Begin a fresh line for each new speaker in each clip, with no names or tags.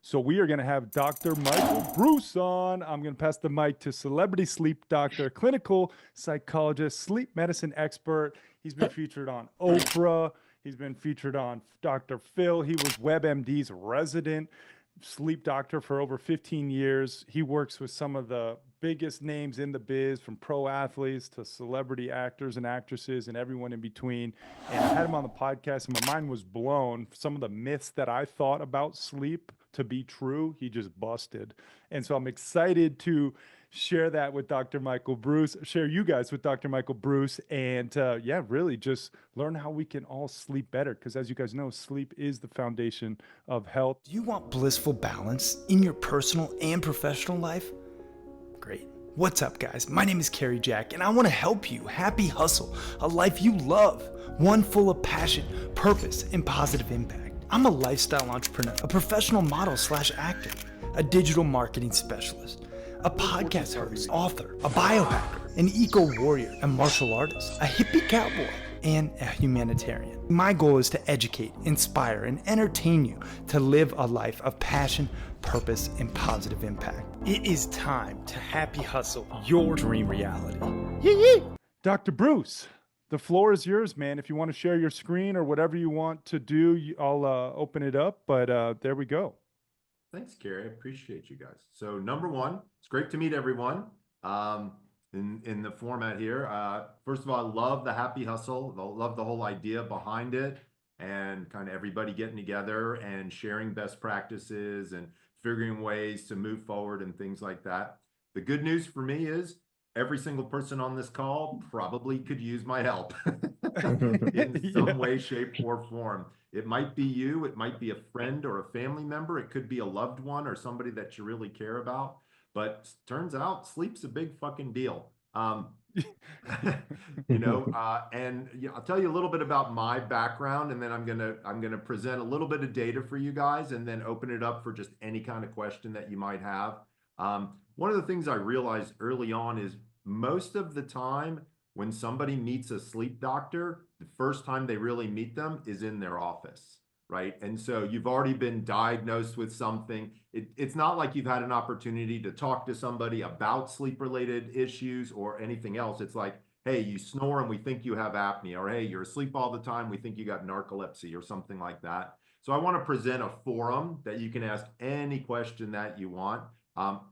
So we are going to have Dr. Michael Breus on. I'm going to pass the mic to celebrity sleep doctor, clinical psychologist, sleep medicine expert. He's been featured on Oprah. He's been featured on Dr. Phil. He was WebMD's resident sleep doctor for over 15 years. He works with some of the biggest names in the biz, from pro athletes to celebrity actors and actresses and everyone in between. And I had him on the podcast, and my mind was blown. Some of the myths that I thought about sleep to be true, he just busted. And so I'm excited to share that with Dr. Michael Breus, share you guys with Dr. Michael Breus, and yeah, really just learn how we can all sleep better. Because as you guys know, sleep is the foundation of health.
Do you want blissful balance in your personal and professional life? Great. What's up, guys? My name is Carrie Jack, and I want to help you happy hustle a life you love, one full of passion, purpose, and positive impact. I'm a lifestyle entrepreneur, a professional model / actor, a digital marketing specialist, a podcast host, author, a biohacker, an eco-warrior, a martial artist, a hippie cowboy, and a humanitarian. My goal is to educate, inspire, and entertain you to live a life of passion, purpose, and positive impact. It is time to happy hustle your dream reality.
Dr. Breus, the floor is yours, man. If you want to share your screen or whatever you want to do, I'll open it up, but there we go.
Thanks, Gary. I appreciate you guys. So number one, it's great to meet everyone in the format here. First of all, I love the happy hustle. I love the whole idea behind it, and kind of everybody getting together and sharing best practices and figuring ways to move forward and things like that. The good news for me is every single person on this call probably could use my help in some way, shape, or form. It might be you, it might be a friend or a family member, it could be a loved one or somebody that you really care about. But turns out sleep's a big fucking deal. And I'll tell you a little bit about my background, and then I'm gonna present a little bit of data for you guys, and then open it up for just any kind of question that you might have. One of the things I realized early on is most of the time when somebody meets a sleep doctor, the first time they really meet them is in their office, right? And so you've already been diagnosed with something. It's not like you've had an opportunity to talk to somebody about sleep-related issues or anything else. It's like, hey, you snore and we think you have apnea, or hey, you're asleep all the time, we think you got narcolepsy or something like that. So I want to present a forum that you can ask any question that you want.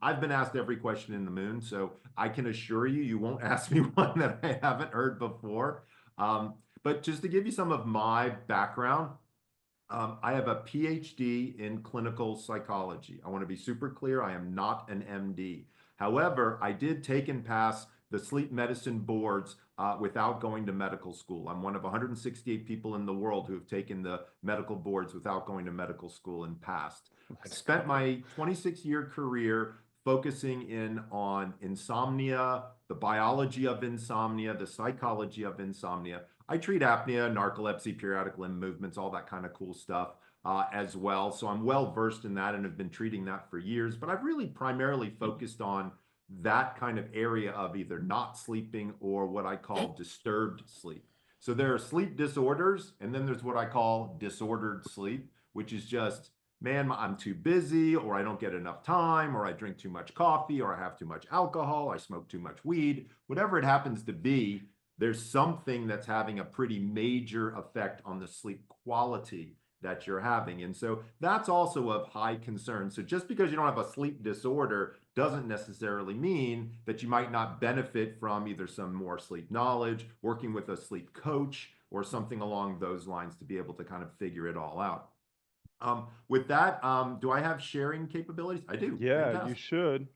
I've been asked every question in the moon, so I can assure you, you won't ask me one that I haven't heard before. But just to give you some of my background, I have a PhD in clinical psychology. I want to be super clear, I am not an MD. However, I did take and pass the sleep medicine boards without going to medical school. I'm one of 168 people in the world who have taken the medical boards without going to medical school and passed. I spent my 26-year career focusing in on insomnia, the biology of insomnia, the psychology of insomnia. I treat apnea, narcolepsy, periodic limb movements, all that kind of cool stuff as well. So I'm well versed in that and have been treating that for years, but I've really primarily focused on that kind of area of either not sleeping or what I call disturbed sleep. So there are sleep disorders, and then there's what I call disordered sleep, which is just, man, I'm too busy, or I don't get enough time, or I drink too much coffee, or I have too much alcohol, I smoke too much weed, whatever it happens to be, there's something that's having a pretty major effect on the sleep quality that you're having. And so that's also of high concern. So just because you don't have a sleep disorder doesn't necessarily mean that you might not benefit from either some more sleep knowledge, working with a sleep coach, or something along those lines to be able to kind of figure it all out. With that, do I have sharing capabilities? I do.
Yeah,
Fantastic.
you should.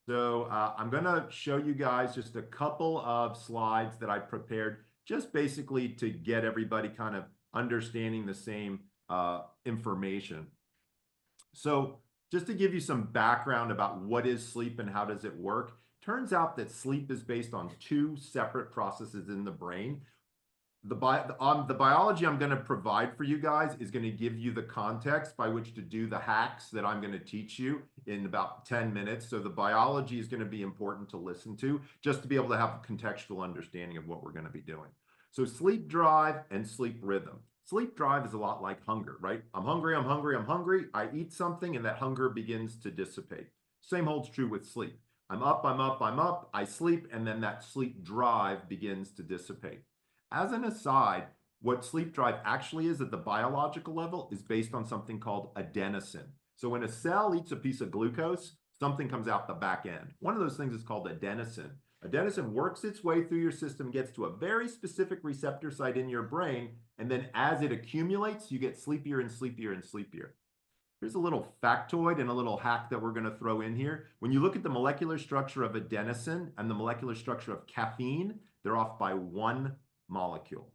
So I'm going to show you guys just a couple of slides that I prepared, just basically to get everybody kind of understanding the same information. So just to give you some background about what is sleep and how does it work, turns out that sleep is based on two separate processes in the brain. The biology I'm going to provide for you guys is going to give you the context by which to do the hacks that I'm going to teach you in about 10 minutes. So the biology is going to be important to listen to just to be able to have a contextual understanding of what we're going to be doing. So sleep drive and sleep rhythm. Sleep drive is a lot like hunger, right? I'm hungry, I'm hungry, I'm hungry. I eat something and that hunger begins to dissipate. Same holds true with sleep. I'm up, I'm up, I'm up, I sleep, and then that sleep drive begins to dissipate. As an aside, what sleep drive actually is at the biological level is based on something called adenosine. So when a cell eats a piece of glucose, something comes out the back end. One of those things is called adenosine. Adenosine works its way through your system, gets to a very specific receptor site in your brain, and then as it accumulates, you get sleepier and sleepier and sleepier. Here's a little factoid and a little hack that we're going to throw in here. When you look at the molecular structure of adenosine and the molecular structure of caffeine, they're off by one molecule.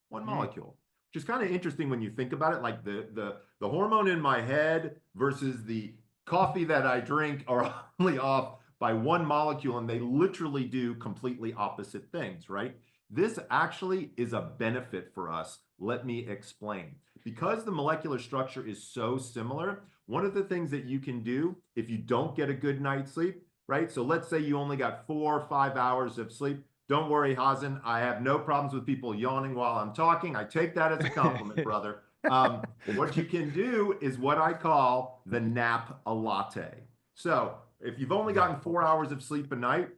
One molecule, which is kind of interesting when you think about it, like the hormone in my head versus the coffee that I drink are only off by one molecule, and they literally do completely opposite things, right? This actually is a benefit for us. Let me explain. Because the molecular structure is so similar, one of the things that you can do if you don't get a good night's sleep, right? So let's say you only got 4 or 5 hours of sleep. Don't worry, Hazen. I have no problems with people yawning while I'm talking. I take that as a compliment, brother. What you can do is what I call the nap a latte. So if you've only gotten 4 hours of sleep a night,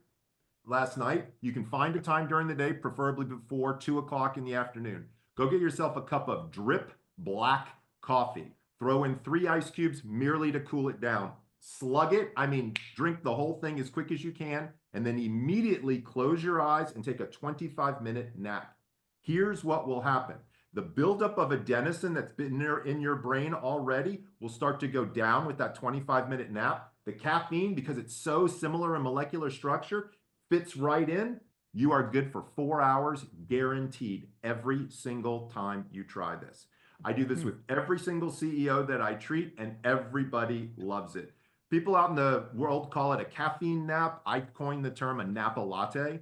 last night, you can find a time during the day, preferably before 2 o'clock in the afternoon. Go get yourself a cup of drip black coffee. Throw in 3 ice cubes merely to cool it down. Slug it, I mean, drink the whole thing as quick as you can, and then immediately close your eyes and take a 25-minute nap. Here's what will happen. The buildup of adenosine that's been there in your brain already will start to go down with that 25-minute nap. The caffeine, because it's so similar in molecular structure, fits right in. You are good for 4 hours, guaranteed, every single time you try this. I do this with every single CEO that I treat, and everybody loves it. People out in the world call it a caffeine nap. I coined the term a napa latte.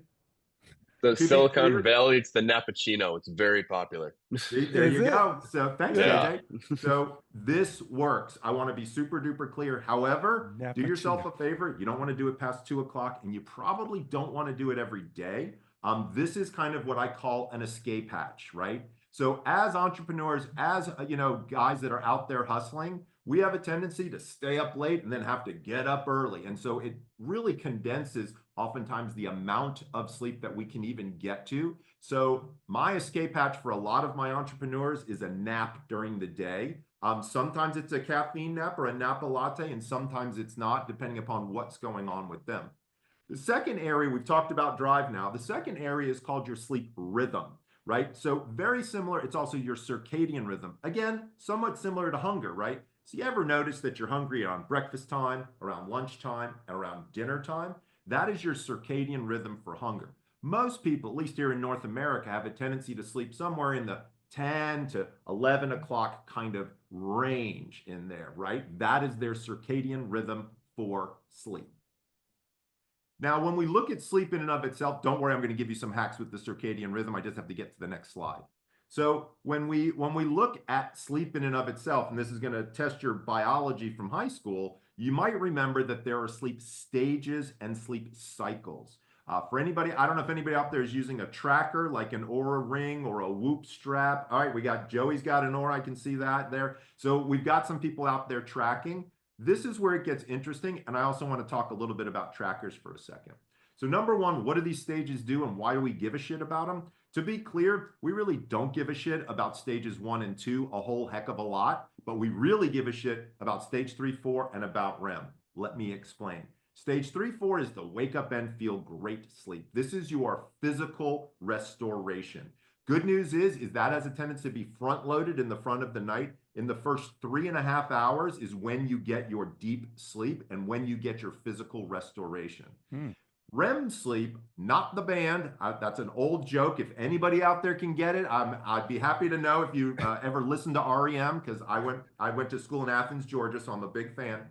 The
To be
Silicon
clear,
Valley, it's the Nappuccino. It's very popular.
see, there
Is
you
it?
go. So thanks,
Yeah.
JJ. So this works. I want to be super duper clear. However, do yourself a favor. You don't want to do it past 2 o'clock, and you probably don't want to do it every day. This is kind of what I call an escape hatch, right? So as entrepreneurs, as guys that are out there hustling, we have a tendency to stay up late and then have to get up early. And so it really condenses oftentimes the amount of sleep that we can even get to. So my escape hatch for a lot of my entrepreneurs is a nap during the day. Sometimes it's a caffeine nap or a napa latte, and sometimes it's not, depending upon what's going on with them. The second area, we've talked about drive now. The second area is called your sleep rhythm, right? So very similar. It's also your circadian rhythm. Again, somewhat similar to hunger, right? So you ever notice that you're hungry around breakfast time, around lunchtime, and around dinner time? That is your circadian rhythm for hunger. Most people, at least here in North America, have a tendency to sleep somewhere in the 10 to 11 o'clock kind of range in there, right? That is their circadian rhythm for sleep. Now, when we look at sleep in and of itself, don't worry, I'm going to give you some hacks with the circadian rhythm. I just have to get to the next slide. So when we look at sleep in and of itself, and this is going to test your biology from high school, you might remember that there are sleep stages and sleep cycles. For anybody, I don't know if anybody out there is using a tracker like an Oura ring or a Whoop strap. All right, Joey's got an Oura, I can see that there. So we've got some people out there tracking. This is where it gets interesting, and I also want to talk a little bit about trackers for a second. So number one, what do these stages do and why do we give a shit about them? To be clear, we really don't give a shit about stages 1 and 2 a whole heck of a lot, but we really give a shit about stage 3, 4, and about REM. Let me explain. Stage 3, 4 is the wake up and feel great sleep. This is your physical restoration. Good news is that has a tendency to be front loaded in the front of the night. In the first 3.5 hours is when you get your deep sleep and when you get your physical restoration. REM sleep, not the band. That's an old joke. If anybody out there can get it, I'd be happy to know if you ever listened to REM, because I went to school in Athens, Georgia, so I'm a big fan.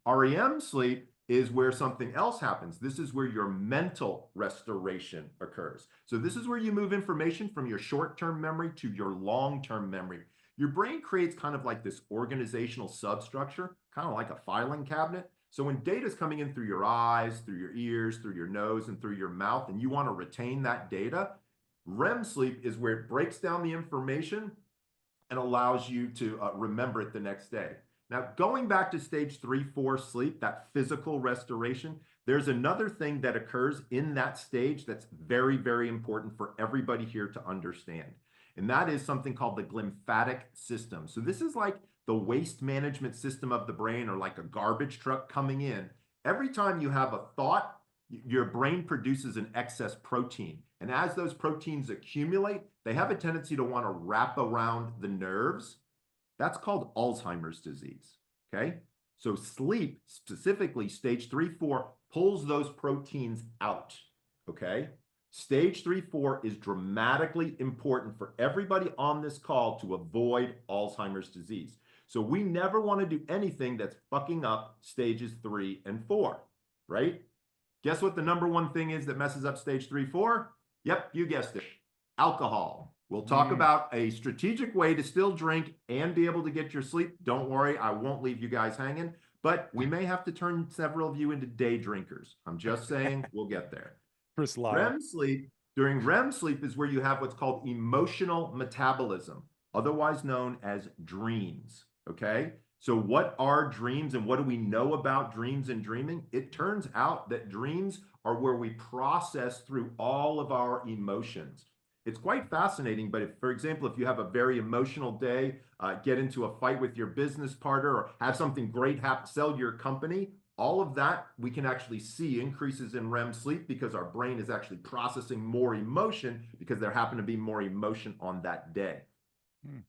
REM sleep is where something else happens. This is where your mental restoration occurs. So this is where you move information from your short-term memory to your long-term memory. Your brain creates kind of like this organizational substructure, kind of like a filing cabinet. So when data is coming in through your eyes, through your ears, through your nose, and through your mouth, and you want to retain that data, REM sleep is where it breaks down the information and allows you to remember it the next day. Now, going back to stage 3, 4 sleep, that physical restoration, there's another thing that occurs in that stage that's very, very important for everybody here to understand. And that is something called the glymphatic system. So this is like the waste management system of the brain, or like a garbage truck coming in. Every time you have a thought, your brain produces an excess protein. And as those proteins accumulate, they have a tendency to want to wrap around the nerves. That's called Alzheimer's disease, okay? So sleep, specifically stage 3, 4, pulls those proteins out, okay? Stage 3, 4 is dramatically important for everybody on this call to avoid Alzheimer's disease. So we never want to do anything that's fucking up stages 3 and 4, right? Guess what the number one thing is that messes up stage 3, 4? Yep, you guessed it. Alcohol. We'll talk about a strategic way to still drink and be able to get your sleep. Don't worry, I won't leave you guys hanging, but we may have to turn several of you into day drinkers. I'm just saying, we'll get there. REM sleep, during REM sleep is where you have what's called emotional metabolism, otherwise known as dreams, okay? So what are dreams and what do we know about dreams and dreaming? It turns out that dreams are where we process through all of our emotions. It's quite fascinating, but if, for example, if you have a very emotional day, get into a fight with your business partner, or have something great happen, sell your company, all of that, we can actually see increases in REM sleep because our brain is actually processing more emotion because there happened to be more emotion on that day.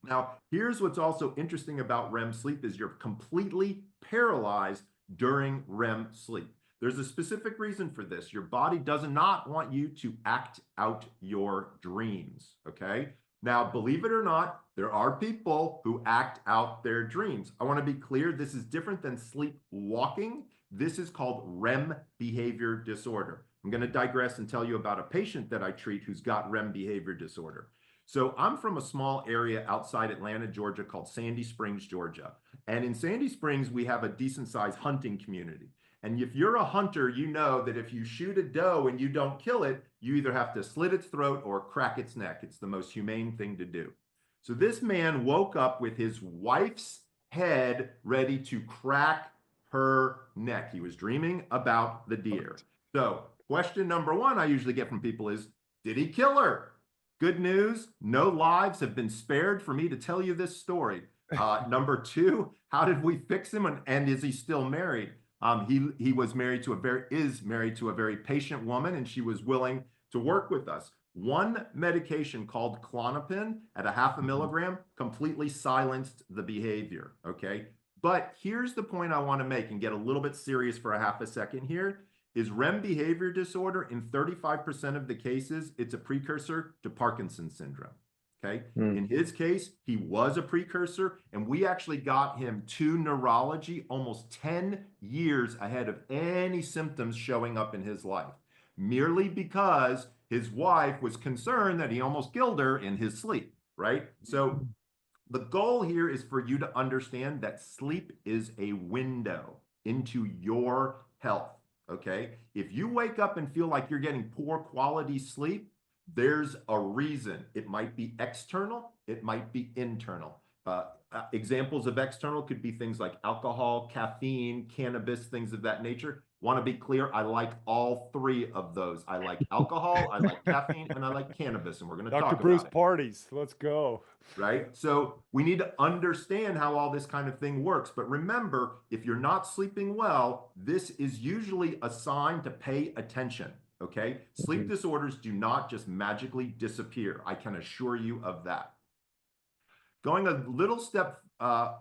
Now, here's what's also interesting about REM sleep is you're completely paralyzed during REM sleep. There's a specific reason for this. Your body does not want you to act out your dreams, okay? Now, believe it or not, there are people who act out their dreams. I want to be clear, this is different than sleepwalking. This is called REM behavior disorder. I'm going to digress and tell you about a patient that I treat who's got REM behavior disorder. So I'm from a small area outside Atlanta, Georgia called Sandy Springs, Georgia. And in Sandy Springs, we have a decent sized hunting community. And if you're a hunter, you know that if you shoot a doe and you don't kill it, you either have to slit its throat or crack its neck. It's the most humane thing to do. So this man woke up with his wife's head ready to crack her neck. He was dreaming about the deer. So question number one I usually get from people is, did he kill her? Good news, no lives have been spared for me to tell you this story. Number two, how did we fix him, and is he still married? He was married to is married to a very patient woman, and she was willing to work with us. One medication called Klonopin at 0.5 milligram completely silenced the behavior, okay? But here's the point I want to make and get a little bit serious for a half a second here, is REM behavior disorder, in 35% of the cases, it's a precursor to Parkinson's syndrome, okay? In his case, he was a precursor, and we actually got him to neurology almost 10 years ahead of any symptoms showing up in his life, merely because his wife was concerned that he almost killed her in his sleep, right? So the goal here is for you to understand that sleep is a window into your health, okay? If you wake up and feel like you're getting poor quality sleep, there's a reason. It might be external, it might be internal. Examples of external could be things like alcohol, caffeine, cannabis, things of that nature. Want to be clear, I like all three of those. I like alcohol, I like caffeine, and I like cannabis, and we're going to talk
Dr.
about
Breus
it.
parties, let's go.
Right? So we need to understand how all this kind of thing works. But remember, if you're not sleeping well, this is usually a sign to pay attention. Okay? Sleep disorders do not just magically disappear. I can assure you of that. Going a little step, I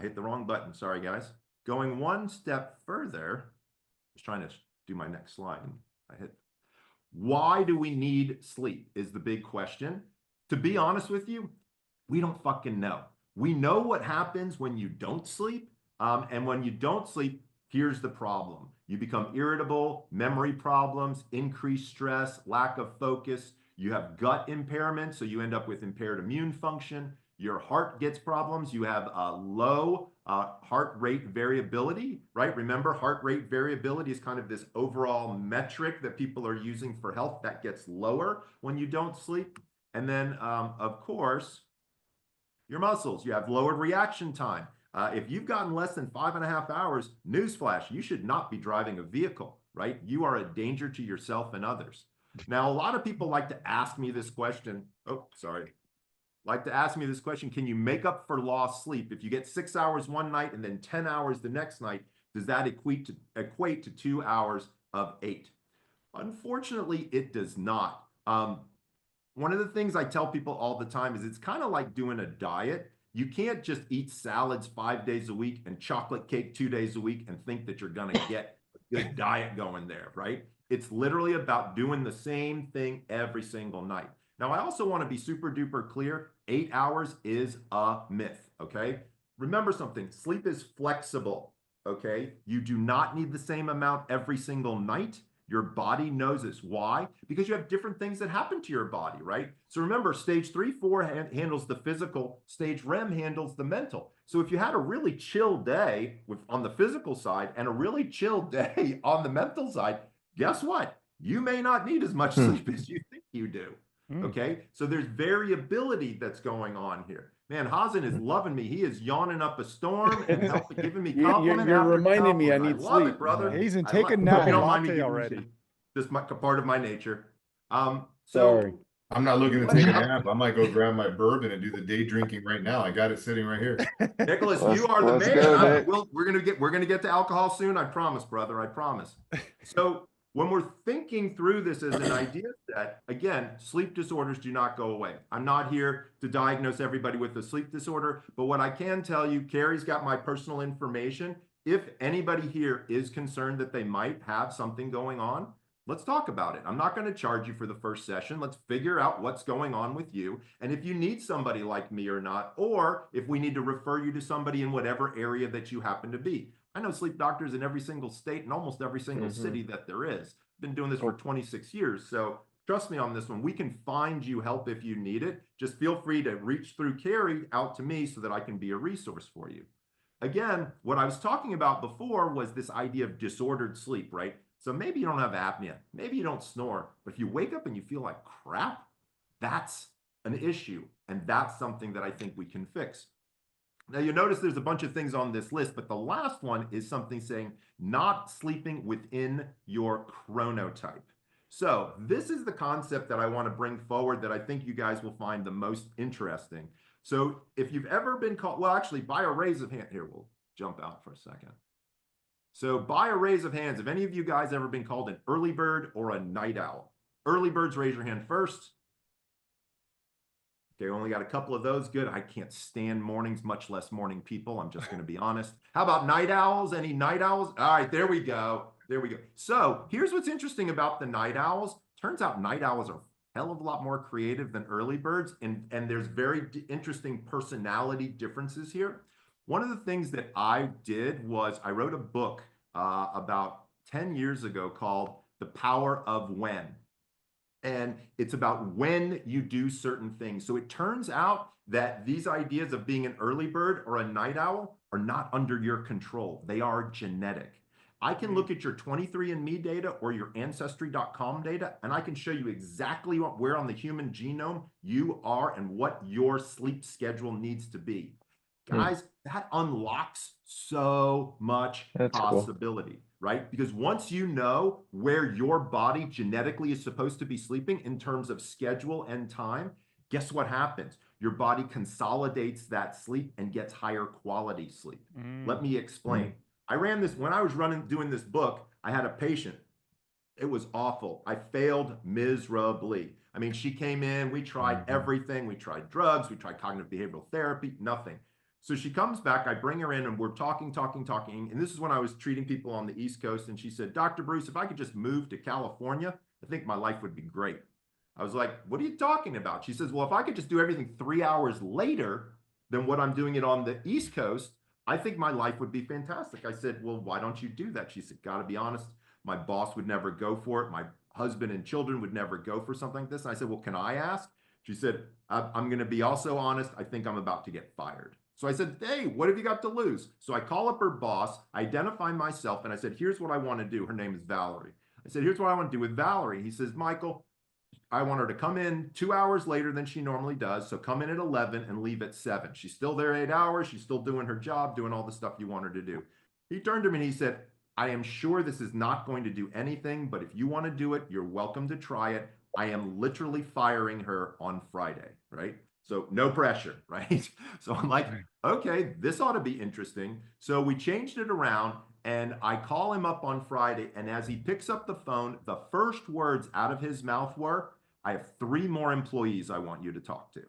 hit the wrong button. Sorry, guys. Going one step further, I was trying to do my next slide. Why do we need sleep is the big question. To be honest with you, we don't fucking know. We know what happens when you don't sleep. And when you don't sleep, here's the problem. You become irritable, memory problems, increased stress, lack of focus. You have gut impairment, so you end up with impaired immune function. Your heart gets problems. You have low heart rate variability, right? Remember, heart rate variability is kind of this overall metric that people are using for health that gets lower when you don't sleep. And then, of course, your muscles. You have lowered reaction time. If you've gotten less than 5.5 hours, newsflash, you should not be driving a vehicle, right? You are a danger to yourself and others. Now, a lot of people like to ask me this question. Oh, sorry. Like to ask me this question, can you make up for lost sleep? If you get 6 hours one night and then 10 hours the next night, does that equate to 2 hours of 8? Unfortunately, it does not. One of the things I tell people all the time is it's kind of like doing a diet. You can't just eat salads 5 days a week and chocolate cake 2 days a week and think that you're going to get a good diet going there, right? It's literally about doing the same thing every single night. Now, I also want to be super duper clear. 8 hours is a myth, okay? Remember something, sleep is flexible, okay? You do not need the same amount every single night. Your body knows this. Why? Because you have different things that happen to your body, right? So remember, stage 3, 4 handles the physical, stage REM handles the mental. So if you had a really chill day on the physical side and a really chill day on the mental side, guess what? You may not need as much sleep as you think you do. Okay, so there's variability that's going on here. Man, Hazen is loving me. He is yawning up a storm and giving me compliment.
You're
after
reminding me I
compliment.
need
love
sleep.
it, brother.
Hazen,
I
take a
love-
nap.
If you don't mind me
Latte
giving you
already.
sleep. This is part of my nature. So
Sorry.
I'm not looking to take a nap. I might go grab my bourbon and do the day drinking right now. I got it sitting right here.
Nicholas, you are the man. We're gonna get to alcohol soon. I promise, brother. I promise. So when we're thinking through this as an idea set, again, sleep disorders do not go away. I'm not here to diagnose everybody with a sleep disorder, but what I can tell you, Carrie's got my personal information. If anybody here is concerned that they might have something going on, let's talk about it. I'm not going to charge you for the first session. Let's figure out what's going on with you. And if you need somebody like me or not, or if we need to refer you to somebody in whatever area that you happen to be. I know sleep doctors in every single state and almost every single city that there is. Been doing this for 26 years. So trust me on this one. We can find you help if you need it. Just feel free to reach through Carrie out to me so that I can be a resource for you. Again, what I was talking about before was this idea of disordered sleep, right? So maybe you don't have apnea, maybe you don't snore, but if you wake up and you feel like crap, that's an issue. And that's something that I think we can fix. Now you notice there's a bunch of things on this list, but the last one is something saying not sleeping within your chronotype. So this is the concept that I want to bring forward that I think you guys will find the most interesting. So if you've ever been called, well, actually by a raise of hand, here, we'll jump out for a second. So by a raise of hands, have any of you guys ever been called an early bird or a night owl? Early birds, raise your hand first. Okay, only got a couple of those. Good. I can't stand mornings, much less morning people. I'm just going to be honest. How about night owls? Any night owls? All right, there we go. There we go. So here's what's interesting about the night owls. Turns out night owls are a hell of a lot more creative than early birds. And there's very interesting personality differences here. One of the things that I did was I wrote a book about 10 years ago called The Power of When. And it's about when you do certain things. So it turns out that these ideas of being an early bird or a night owl are not under your control. They are genetic. I can look at your 23andMe data or your Ancestry.com data, and I can show you exactly where on the human genome you are and what your sleep schedule needs to be. Guys, that unlocks so much possibility, right? Because once you know where your body genetically is supposed to be sleeping in terms of schedule and time, guess what happens? Your body consolidates that sleep and gets higher quality sleep. Let me explain. I ran this, when I was doing this book, I had a patient. It was awful. I failed miserably. I mean, she came in, we tried everything. We tried drugs, we tried cognitive behavioral therapy, nothing. So she comes back, I bring her in and we're talking. And this is when I was treating people on the East Coast. And she said, Dr. Breus, if I could just move to California, I think my life would be great. I was like, what are you talking about? She says, well, if I could just do everything 3 hours later than what I'm doing it on the East Coast, I think my life would be fantastic. I said, well, why don't you do that? She said, gotta be honest, my boss would never go for it. My husband and children would never go for something like this. And I said, well, can I ask? She said, I'm gonna be also honest, I think I'm about to get fired. So I said, hey, what have you got to lose? So I call up her boss, identify myself, and I said, here's what I want to do. Her name is Valerie. I said, here's what I want to do with Valerie. He says, Michael, I want her to come in 2 hours later than she normally does. So come in at 11 and leave at 7. She's still there 8 hours. She's still doing her job, doing all the stuff you want her to do. He turned to me and he said, I am sure this is not going to do anything, but if you want to do it, you're welcome to try it. I am literally firing her on Friday, right? So no pressure, right? So I'm like, okay, this ought to be interesting. So we changed it around and I call him up on Friday. And as he picks up the phone, the first words out of his mouth were, I have 3 more employees I want you to talk to.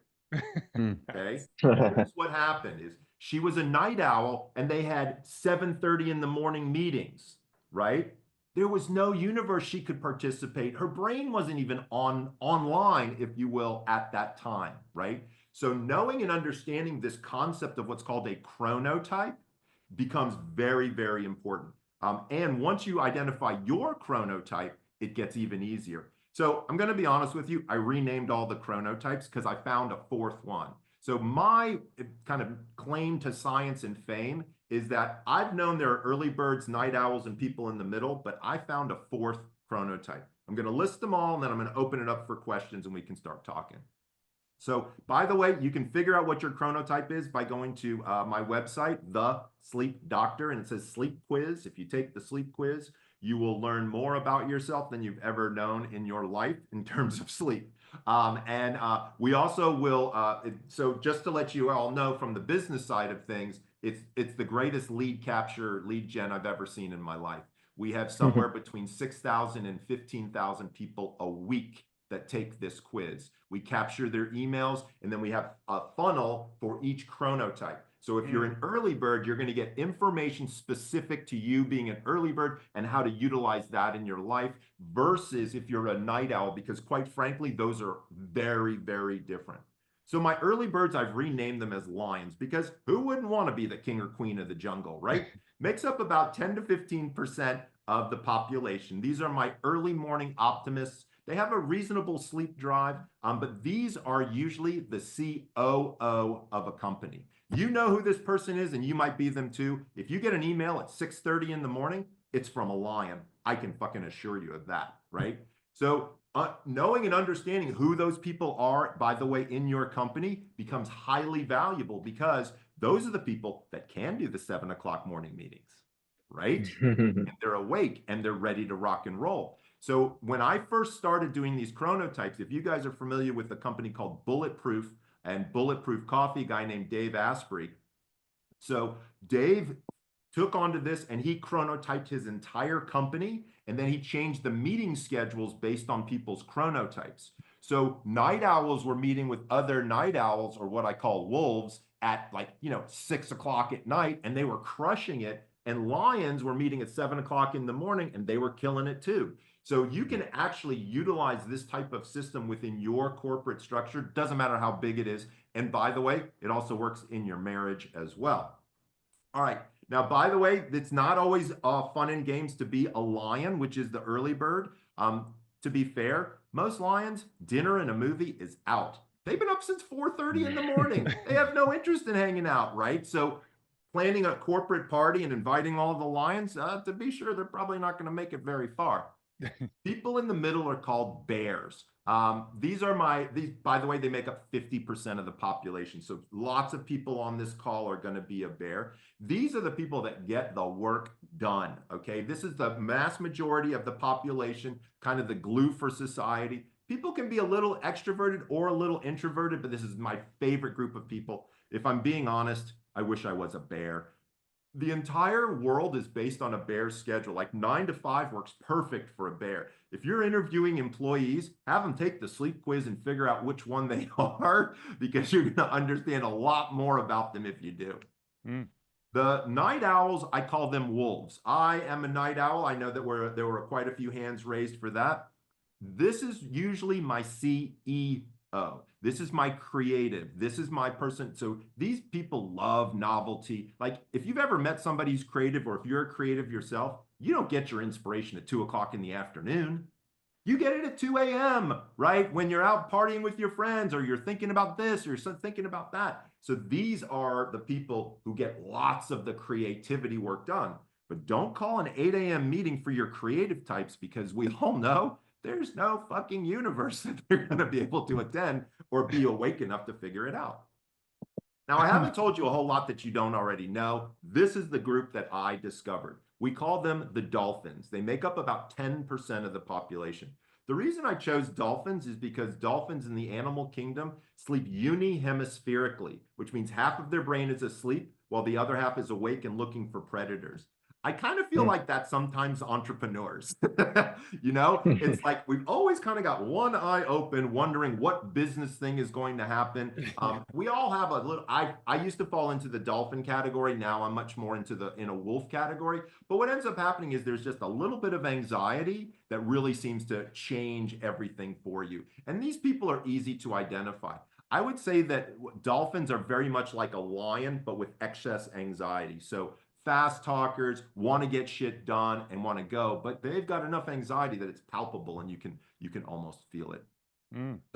Okay. Here's what happened is she was a night owl and they had 7:30 in the morning meetings, right? There was no universe she could participate. Her brain wasn't even online, if you will, at that time, right? So knowing and understanding this concept of what's called a chronotype becomes very, very important. And once you identify your chronotype, it gets even easier. So I'm going to be honest with you. I renamed all the chronotypes because I found a 4th one. So my kind of claim to science and fame is that I've known there are early birds, night owls, and people in the middle, but I found a 4th chronotype. I'm going to list them all, and then I'm going to open it up for questions, and we can start talking. So, by the way, you can figure out what your chronotype is by going to my website, The Sleep Doctor, and it says Sleep Quiz. If you take the sleep quiz, you will learn more about yourself than you've ever known in your life in terms of sleep. We also will, so just to let you all know from the business side of things, it's the greatest lead capture, lead gen I've ever seen in my life. We have somewhere between 6,000 and 15,000 people a week that take this quiz. We capture their emails, and then we have a funnel for each chronotype. So if you're an early bird, you're going to get information specific to you being an early bird and how to utilize that in your life versus if you're a night owl, because quite frankly, those are very, very different. So my early birds, I've renamed them as lions because who wouldn't want to be the king or queen of the jungle, right? Makes up about 10 to 15% of the population. These are my early morning optimists. They have a reasonable sleep drive, but these are usually the COO of a company. You know who this person is, and you might be them too. If you get an email at 6:30 in the morning, it's from a lion. I can fucking assure you of that, right? So knowing and understanding who those people are, by the way, in your company becomes highly valuable because those are the people that can do the 7 o'clock morning meetings, right? And they're awake and they're ready to rock and roll. So when I first started doing these chronotypes, if you guys are familiar with a company called Bulletproof and Bulletproof Coffee, a guy named Dave Asprey. So Dave took onto this and he chronotyped his entire company, and then he changed the meeting schedules based on people's chronotypes. So night owls were meeting with other night owls, or what I call wolves, at 6 o'clock at night, and they were crushing it. And lions were meeting at 7 o'clock in the morning, and they were killing it too. So you can actually utilize this type of system within your corporate structure. Doesn't matter how big it is. And by the way, it also works in your marriage as well. All right. Now, by the way, it's not always fun and games to be a lion, which is the early bird. To be fair, most lions, dinner and a movie is out. They've been up since 4:30 in the morning. They have no interest in hanging out, right? So planning a corporate party and inviting all the lions, to be sure, they're probably not going to make it very far. People in the middle are called bears. These, by the way, they make up 50% of the population. So lots of people on this call are going to be a bear. These are the people that get the work done. Okay. This is the mass majority of the population, kind of the glue for society. People can be a little extroverted or a little introverted, but this is my favorite group of people. If I'm being honest, I wish I was a bear. The entire world is based on a bear schedule. Like 9 to 5 works perfect for a bear. If you're interviewing employees, have them take the sleep quiz and figure out which one they are, because you're going to understand a lot more about them if you do. The night owls, I call them wolves. I am a night owl. I know that there were quite a few hands raised for that. This is usually my CEO. This is my creative. This is my person. So these people love novelty. Like if you've ever met somebody who's creative, or if you're a creative yourself, you don't get your inspiration at 2 o'clock in the afternoon. You get it at 2 a.m., right? When you're out partying with your friends, or you're thinking about this, or you're thinking about that. So these are the people who get lots of the creativity work done. But don't call an 8 a.m. meeting for your creative types, because we all know there's no fucking universe that they're going to be able to attend or be awake enough to figure it out. Now, I haven't told you a whole lot that you don't already know. This is the group that I discovered. We call them the dolphins. They make up about 10% of the population. The reason I chose dolphins is because dolphins in the animal kingdom sleep unihemispherically, which means half of their brain is asleep while the other half is awake and looking for predators. I kind of feel like that sometimes entrepreneurs, it's like we've always kind of got one eye open, wondering what business thing is going to happen. We all have a little, I used to fall into the dolphin category. Now I'm much more in a wolf category. But what ends up happening is there's just a little bit of anxiety that really seems to change everything for you. And these people are easy to identify. I would say that dolphins are very much like a lion, but with excess anxiety. So fast talkers, want to get shit done and want to go, but they've got enough anxiety that it's palpable and you can almost feel it.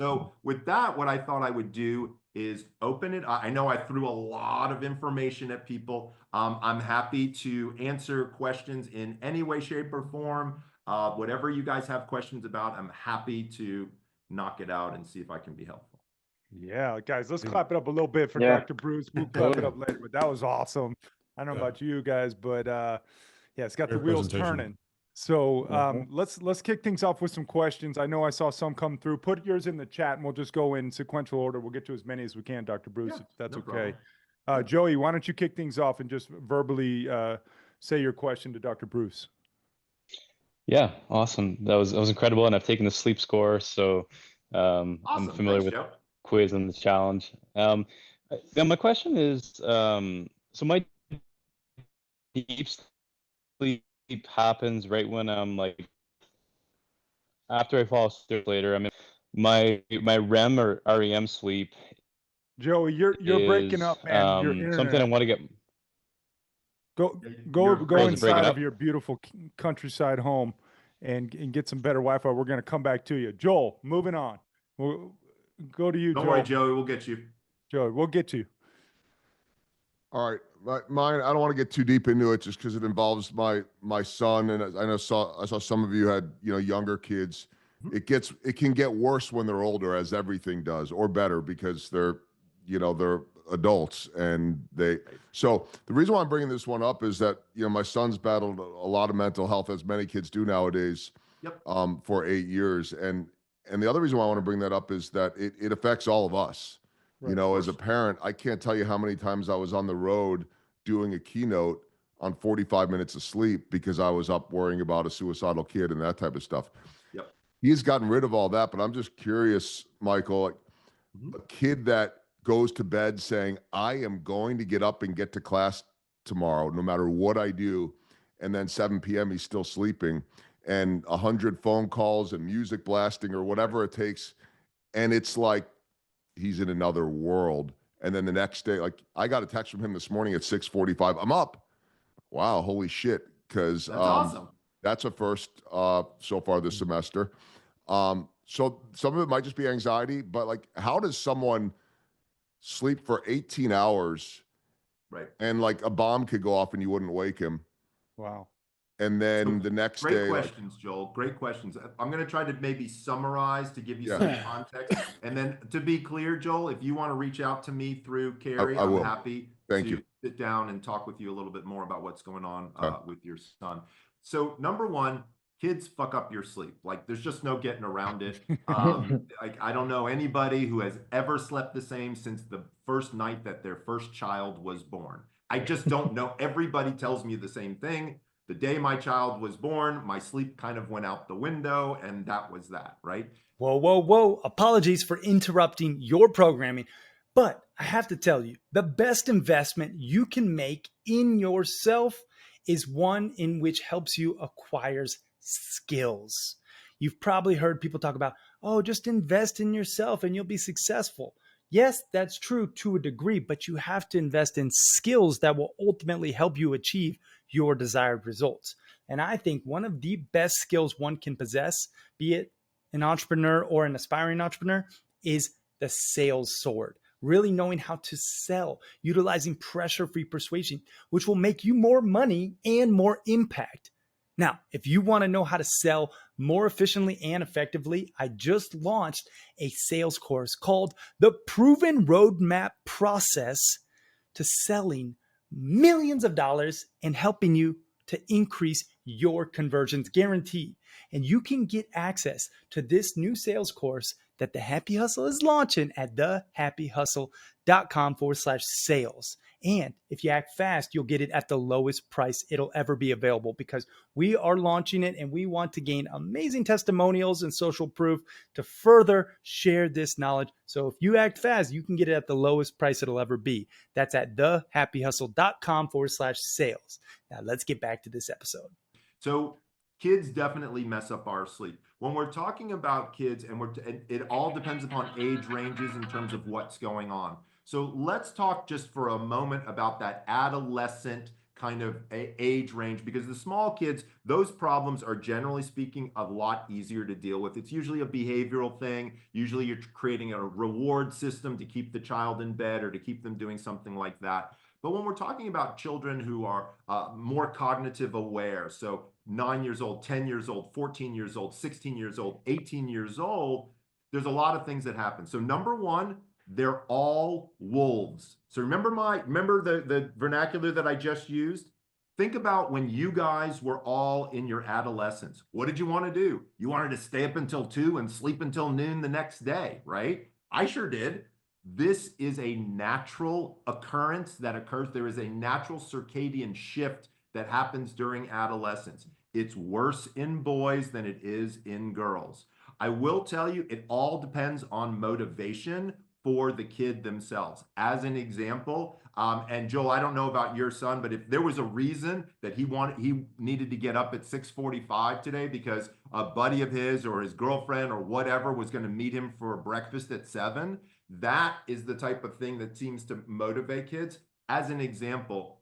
So with that, what I thought I would do is open it. I know I threw a lot of information at people. I'm happy to answer questions in any way, shape, or form. Whatever you guys have questions about, I'm happy to knock it out and see if I can be helpful.
Yeah, guys, let's clap it up a little bit for Dr. Breus. We'll clap it up later, but that was awesome. I don't know about you guys, but yeah, it's got the wheels turning. So let's kick things off with some questions. I know I saw some come through. Put yours in the chat and we'll just go in sequential order. We'll get to as many as we can, Dr. Breus, if that's okay. Joey, why don't you kick things off and just verbally say your question to Dr. Breus?
Yeah, awesome. That was incredible, and I've taken the sleep score, so
Awesome.
I'm familiar with quiz and the challenge. My question is, so my deep sleep happens right when I'm like after I fall asleep later. I mean, my REM or REM sleep.
Joey, you're breaking up, man. Your internet.
Something I want to get.
Go inside of your beautiful countryside home and get some better Wi-Fi. We're going to come back to you. Joel, moving on. We'll go to you, Joel.
Don't worry, Joey. We'll get you.
Joey, we'll get you.
All right. Mine, I don't want to get too deep into it just because it involves my son. And I saw some of you had, younger kids. It can get worse when they're older, as everything does, or better because they're adults and so the reason why I'm bringing this one up is that my son's battled a lot of mental health, as many kids do nowadays. For 8 years, and the other reason why I want to bring that up is that it affects all of us. Right, as a parent, I can't tell you how many times I was on the road doing a keynote on 45 minutes of sleep because I was up worrying about a suicidal kid and that type of stuff. He's gotten rid of all that, but I'm just curious, Michael, a kid that goes to bed saying, I am going to get up and get to class tomorrow, no matter what I do. And then 7 p.m. he's still sleeping, and 100 phone calls and music blasting or whatever it takes. And it's like he's in another world. And then the next day, like I got a text from him this morning at 6:45. I'm up. Wow, holy shit. Because
that's awesome.
That's a first so far this semester. So some of it might just be anxiety, but like, how does someone sleep for 18 hours, right? And like a bomb could go off and you wouldn't wake him.
Wow.
And then the next day.
Great questions, Joel. Great questions. I'm going to try to maybe summarize to give you some context. And then to be clear, Joel, if you want to reach out to me through Carrie, I'm happy to sit down and talk with you a little bit more about what's going on with your son. So number one, kids fuck up your sleep. Like there's just no getting around it. I don't know anybody who has ever slept the same since the first night that their first child was born. I just don't know. Everybody tells me the same thing. The day my child was born, my sleep kind of went out the window, and that was that, right?
Whoa. Apologies for interrupting your programming, but I have to tell you, the best investment you can make in yourself is one in which helps you acquire skills. You've probably heard people talk about, just invest in yourself and you'll be successful. Yes, that's true to a degree, but you have to invest in skills that will ultimately help you achieve your desired results. And I think one of the best skills one can possess, be it an entrepreneur or an aspiring entrepreneur is the sales sword. Really knowing how to sell, utilizing pressure-free persuasion, which will make you more money and more impact. Now, if you want to know how to sell more efficiently and effectively, I just launched a sales course called The Proven Roadmap Process to Selling Millions of Dollars and helping you to increase your conversions, guaranteed. And you can get access to this new sales course that The Happy Hustle is launching at thehappyhustle.com/sales. And if you act fast, you'll get it at the lowest price it'll ever be available, because we are launching it and we want to gain amazing testimonials and social proof to further share this knowledge. So if you act fast, you can get it at the lowest price it'll ever be. That's at thehappyhustle.com/sales. Now let's get back to this episode.
So kids definitely mess up our sleep. When we're talking about kids, and it all depends upon age ranges in terms of what's going on. So let's talk just for a moment about that adolescent kind of age range, because the small kids, those problems are generally speaking a lot easier to deal with. It's usually a behavioral thing. Usually you're creating a reward system to keep the child in bed or to keep them doing something like that. But when we're talking about children who are more cognitive aware, so 9 years old, 10 years old, 14 years old, 16 years old, 18 years old, there's a lot of things that happen. So number one, they're all wolves. So remember the vernacular that I just used? Think about when you guys were all in your adolescence. What did you want to do? You wanted to stay up until 2 and sleep until noon the next day, right? I sure did. This is a natural occurrence that occurs. There is a natural circadian shift that happens during adolescence. It's worse in boys than it is in girls. I will tell you, it all depends on motivation for the kid themselves. As an example, and Joel, I don't know about your son, but if there was a reason that he needed to get up at 6:45 today because a buddy of his or his girlfriend or whatever was going to meet him for breakfast at 7, that is the type of thing that seems to motivate kids. As an example,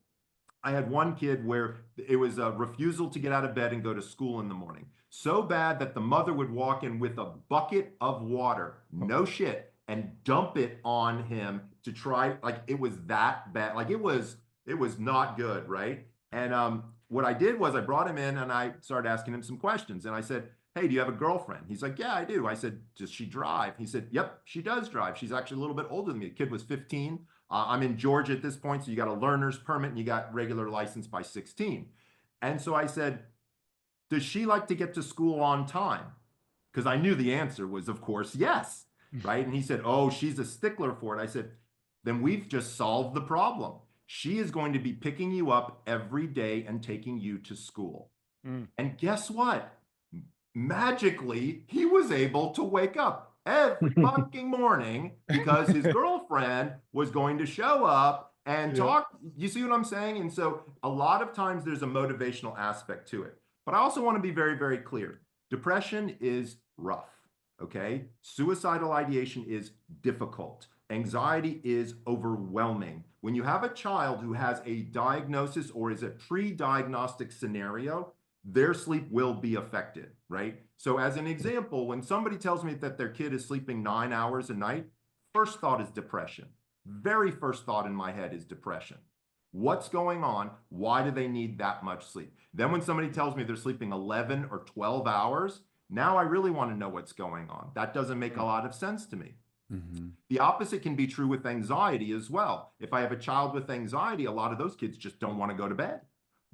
I had one kid where it was a refusal to get out of bed and go to school in the morning. So bad that the mother would walk in with a bucket of water, no shit, and dump it on him to try, like it was that bad. Like it was not good, right? And what I did was I brought him in and I started asking him some questions. And I said, hey, do you have a girlfriend? He's like, yeah, I do. I said, does she drive? He said, yep, she does drive. She's actually a little bit older than me. The kid was 15. I'm in Georgia at this point, so you got a learner's permit and you got regular license by 16. And so I said, does she like to get to school on time? Because I knew the answer was, of course, yes, right? And he said, oh, she's a stickler for it. I said, then we've just solved the problem. She is going to be picking you up every day and taking you to school. And guess what? Magically, he was able to wake up every fucking morning because his girlfriend was going to show up and talk. You see what I'm saying? And so a lot of times there's a motivational aspect to it. But I also want to be very, very clear. Depression is rough, okay? Suicidal ideation is difficult. Anxiety is overwhelming. When you have a child who has a diagnosis or is a pre-diagnostic scenario, their sleep will be affected, right? So as an example, when somebody tells me that their kid is sleeping 9 hours a night, first thought is depression. Very first thought in my head is depression. What's going on? Why do they need that much sleep? Then when somebody tells me they're sleeping 11 or 12 hours, now I really want to know what's going on. That doesn't make a lot of sense to me. The opposite can be true with anxiety as well. If I have a child with anxiety, a lot of those kids just don't want to go to bed.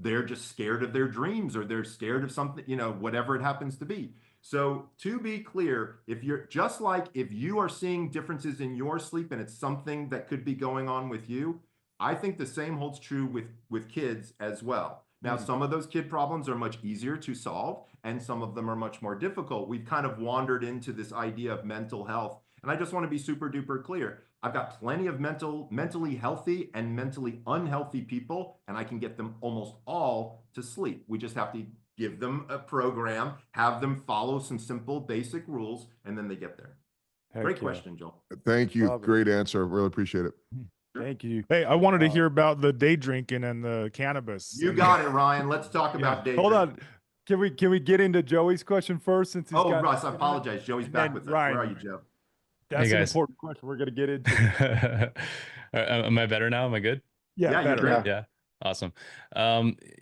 They're just scared of their dreams or they're scared of something, you know, whatever it happens to be. So to be clear, if you are seeing differences in your sleep and it's something that could be going on with you, I think the same holds true with kids as well. Now, some of those kid problems are much easier to solve and some of them are much more difficult. We've kind of wandered into this idea of mental health. And I just want to be super duper clear. I've got plenty of mentally healthy and mentally unhealthy people, and I can get them almost all to sleep. We just have to give them a program, have them follow some simple basic rules, and then they get there. Great question, Joel.
Thank you. Great answer. Really appreciate it.
Thank you.
Hey, I wanted to hear about the day drinking and the cannabis.
You got it, Ryan. Let's talk about day
Hold
drinking.
on. Can we get into Joey's question first since he's
Oh,
got
Russ, I apologize. Joey's
and
back
then
with us. Where are
Ryan.
you, Joe?
That's an
guys.
important question we're gonna get into.
Am I better now? Am I good?
Yeah,
Yeah, you're
better.
great.
Yeah. Awesome.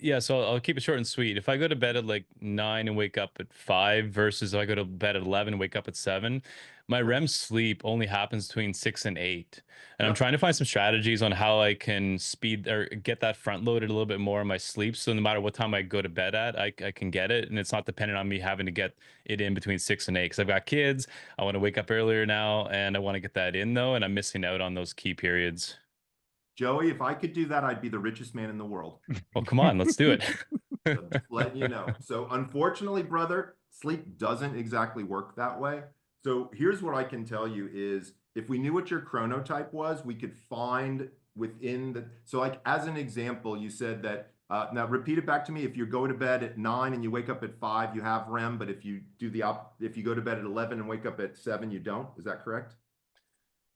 Yeah, so I'll keep it short and sweet. If I go to bed at like 9 and wake up at 5 versus if I go to bed at 11 and wake up at 7, my REM sleep only happens between 6 and 8. And I'm
Yep.
trying to find some strategies on how I can speed or get that front loaded a little bit more in my sleep. So no matter what time I go to bed at, I can get it. And it's not dependent on me having to get it in between 6 and 8. Because I've got kids. I want to wake up earlier now and I want to get that in though. And I'm missing out on those key periods.
Joey, if I could do that, I'd be the richest man in the world.
Well, come on, let's do it.
So just letting you know. So unfortunately, brother, sleep doesn't exactly work that way. So here's what I can tell you is if we knew what your chronotype was, we could find within the, so like as an example, you said that, now repeat it back to me. If you go to bed at 9 and you wake up at 5, you have REM, but if you do if you go to bed at 11 and wake up at 7, you don't. Is that correct?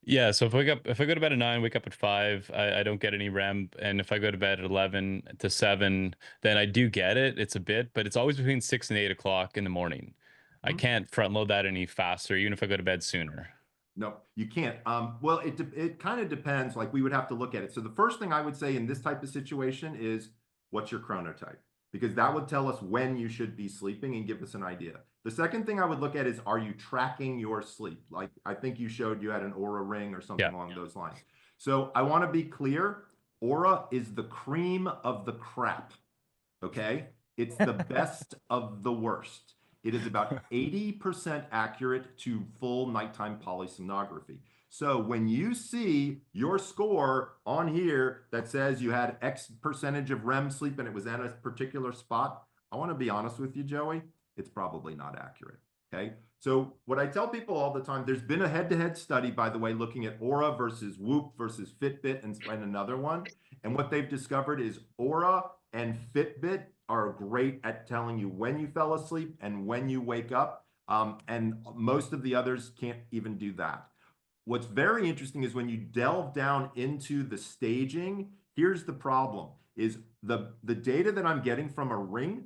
Yeah, so if I go to bed at 9, wake up at 5, I don't get any REM. And if I go to bed at 11 to 7, then I do get it. It's a bit, but it's always between 6 and 8 o'clock in the morning. I can't front load that any faster, even if I go to bed sooner.
No, you can't. Well, it kind of depends. Like we would have to look at it. So the first thing I would say in this type of situation is what's your chronotype? Because that would tell us when you should be sleeping and give us an idea. The second thing I would look at is, are you tracking your sleep? Like I think you showed you had an Aura ring or something along those lines. So I want to be clear. Aura is the cream of the crap. Okay. It's the best of the worst. It is about 80% accurate to full nighttime polysomnography. So when you see your score on here that says you had X percentage of REM sleep and it was at a particular spot, I want to be honest with you, Joey, it's probably not accurate. Okay. So what I tell people all the time, there's been a head-to-head study, by the way, looking at Aura versus Whoop versus Fitbit and another one. And what they've discovered is Aura and Fitbit are great at telling you when you fell asleep and when you wake up. And most of the others can't even do that. What's very interesting is when you delve down into the staging, here's the problem, is the data that I'm getting from a ring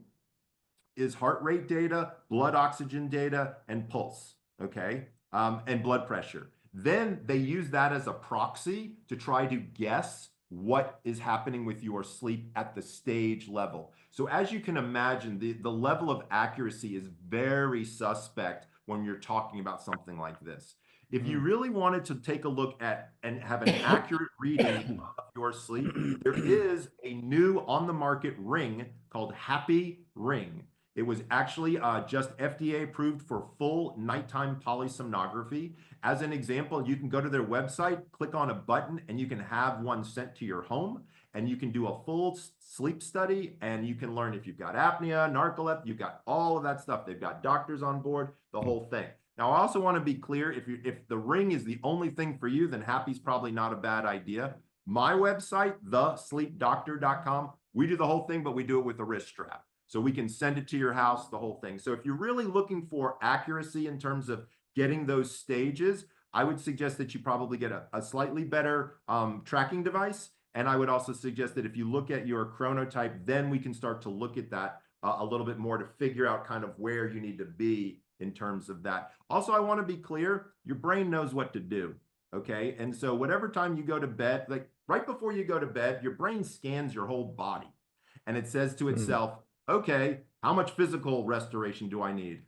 is heart rate data, blood oxygen data, and pulse, okay? And blood pressure. Then they use that as a proxy to try to guess what is happening with your sleep at the stage level. So as you can imagine, the level of accuracy is very suspect when you're talking about something like this. If you really wanted to take a look at and have an accurate reading of your sleep, there is a new on the market ring called Happy Ring. It was actually just FDA approved for full nighttime polysomnography. As an example, you can go to their website, click on a button, and you can have one sent to your home. And you can do a full sleep study, and you can learn if you've got apnea, narcolepsy, you've got all of that stuff. They've got doctors on board, the whole thing. Now, I also want to be clear, if the ring is the only thing for you, then Happy's probably not a bad idea. My website, thesleepdoctor.com, we do the whole thing, but we do it with a wrist strap. So we can send it to your house, the whole thing. So if you're really looking for accuracy in terms of getting those stages, I would suggest that you probably get a slightly better tracking device. And I would also suggest that if you look at your chronotype, then we can start to look at that a little bit more to figure out kind of where you need to be in terms of that. Also, I want to be clear, your brain knows what to do, okay? And so whatever time you go to bed, like right before you go to bed, your brain scans your whole body. And it says to itself, okay, how much physical restoration do I need?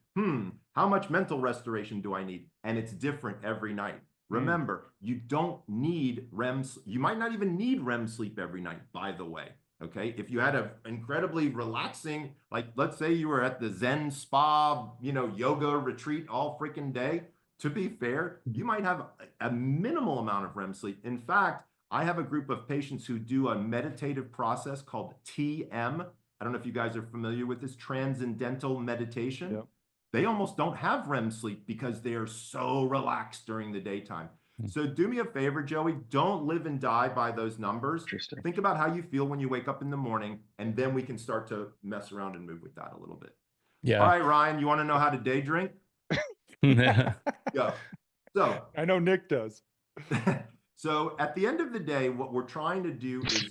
How much mental restoration do I need? And it's different every night. Remember, you don't need REM. You might not even need REM sleep every night, by the way. Okay. If you had an incredibly relaxing, like let's say you were at the Zen spa, yoga retreat all freaking day, to be fair, you might have a minimal amount of REM sleep. In fact, I have a group of patients who do a meditative process called TM. I don't know if you guys are familiar with this, transcendental meditation. Yep. They almost don't have REM sleep because they are so relaxed during the daytime. So do me a favor, Joey, don't live and die by those numbers. Think about how you feel when you wake up in the morning, and then we can start to mess around and move with that a little bit. Yeah. All right, Ryan, you want to know how to day drink? Yeah. So
I know Nick does.
So at the end of the day, what we're trying to do is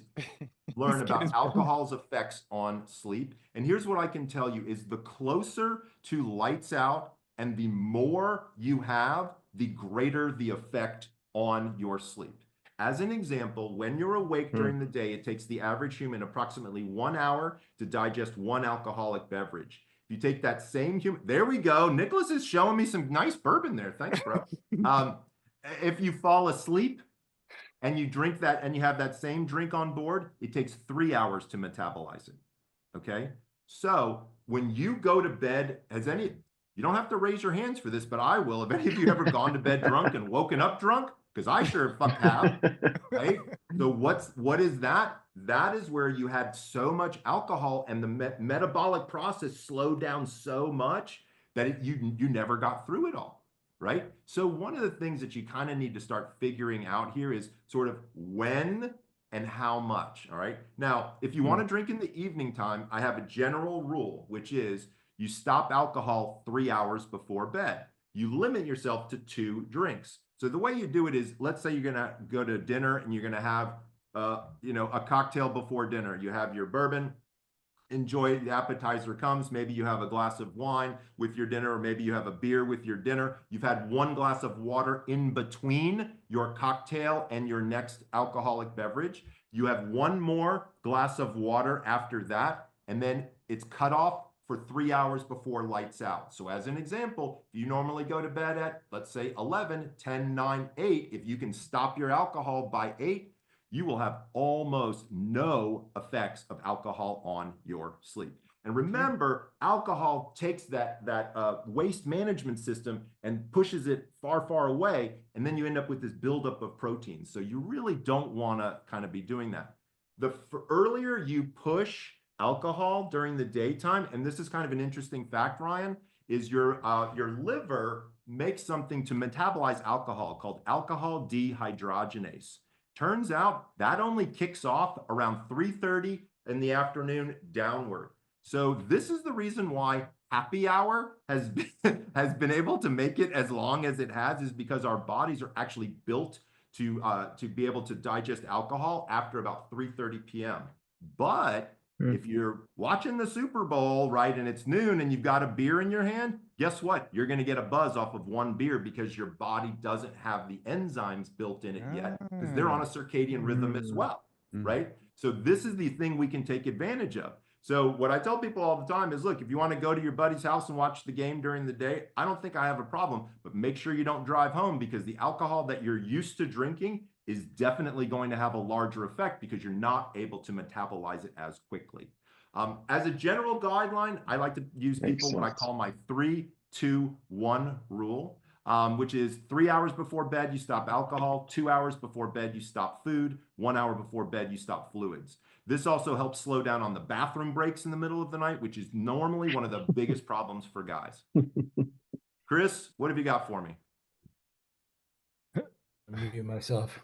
learn
He's getting his
about alcohol's effects on sleep. And here's what I can tell you is the closer to lights out and the more you have, the greater the effect on your sleep. As an example, when you're awake during the day, it takes the average human approximately 1 hour to digest one alcoholic beverage. If you take that same human, there we go. Nicholas is showing me some nice bourbon there. Thanks, bro. If you fall asleep and you drink that and you have that same drink on board, it takes 3 hours to metabolize it. Okay. So when you go to bed, you don't have to raise your hands for this, but I will. Have any of you ever gone to bed drunk and woken up drunk? Because I sure fuck have. Right? So what is that? That is where you had so much alcohol and the metabolic process slowed down so much that you never got through it all. Right? So one of the things that you kind of need to start figuring out here is sort of when and how much. All right. Now, if you want to drink in the evening time, I have a general rule, which is you stop alcohol 3 hours before bed. You limit yourself to 2 drinks. So the way you do it is, let's say you're going to go to dinner and you're going to have, a cocktail before dinner. You have your bourbon, enjoy, the appetizer comes, maybe you have a glass of wine with your dinner, or maybe you have a beer with your dinner. You've had 1 glass of water in between your cocktail and your next alcoholic beverage. You have 1 more glass of water after that, and then it's cut off for 3 hours before lights out. So as an example, if you normally go to bed at, let's say 11, 10, 9, 8, if you can stop your alcohol by 8, you will have almost no effects of alcohol on your sleep. And remember, alcohol takes that waste management system and pushes it far, far away, and then you end up with this buildup of proteins. So you really don't want to kind of be doing that. The earlier you push alcohol during the daytime, and this is kind of an interesting fact, Ryan, is your liver makes something to metabolize alcohol called alcohol dehydrogenase. Turns out that only kicks off around 3:30 in the afternoon downward. So this is the reason why happy hour has been able to make it as long as it has, is because our bodies are actually built to be able to digest alcohol after about 3:30 p.m. But if you're watching the Super Bowl, right, and it's noon and you've got a beer in your hand, guess what? You're going to get a buzz off of 1 beer because your body doesn't have the enzymes built in it yet, because they're on a circadian rhythm as well, right? So this is the thing we can take advantage of. So what I tell people all the time is, look, if you want to go to your buddy's house and watch the game during the day, I don't think I have a problem, but make sure you don't drive home, because the alcohol that you're used to drinking is definitely going to have a larger effect because you're not able to metabolize it as quickly. As a general guideline, I like to use what I call my 3-2-1 rule, which is 3 hours before bed, you stop alcohol, 2 hours before bed, you stop food, 1 hour before bed, you stop fluids. This also helps slow down on the bathroom breaks in the middle of the night, which is normally one of the biggest problems for guys. Chris, what have you got for me?
I'm muting myself.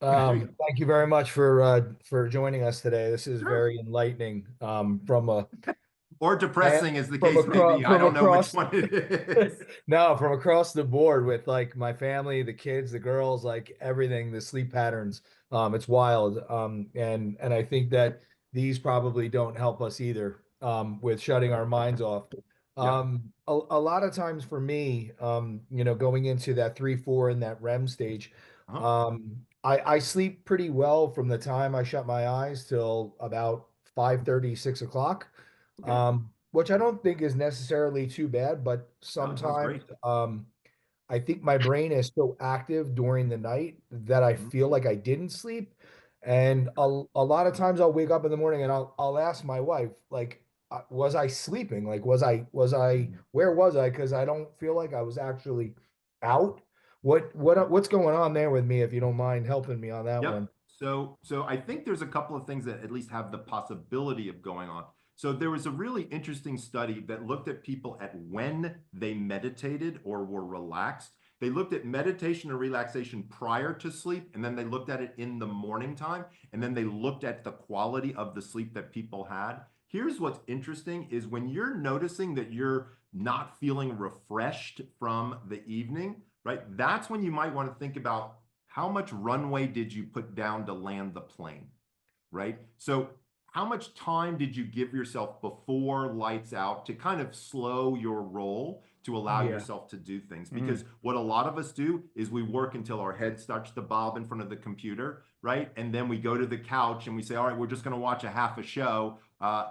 Thank you very much for joining us today. This is very enlightening.
Or depressing, as the case may be. I don't know which one it is.
No, from across the board, with like my family, the kids, the girls, like everything, the sleep patterns. It's wild. And I think that these probably don't help us either, with shutting our minds off. A lot of times for me, going into that 3-4 in that REM stage, I sleep pretty well from the time I shut my eyes till about 5:30, 6 o'clock, which I don't think is necessarily too bad, but sometimes I think my brain is so active during the night that I feel like I didn't sleep. And a lot of times I'll wake up in the morning and I'll ask my wife, like, was I sleeping? Like, where was I? Because I don't feel like I was actually out. What's going on there with me, if you don't mind helping me on that one?
So I think there's a couple of things that at least have the possibility of going on. So there was a really interesting study that looked at people at when they meditated or were relaxed. They looked at meditation or relaxation prior to sleep, and then they looked at it in the morning time, and then they looked at the quality of the sleep that people had. Here's what's interesting is when you're noticing that you're not feeling refreshed from the evening, right? That's when you might want to think about how much runway did you put down to land the plane, right? So how much time did you give yourself before lights out to kind of slow your roll to allow yourself to do things? Because what a lot of us do is we work until our head starts to bob in front of the computer, right? And then we go to the couch and we say, all right, we're just going to watch a half a show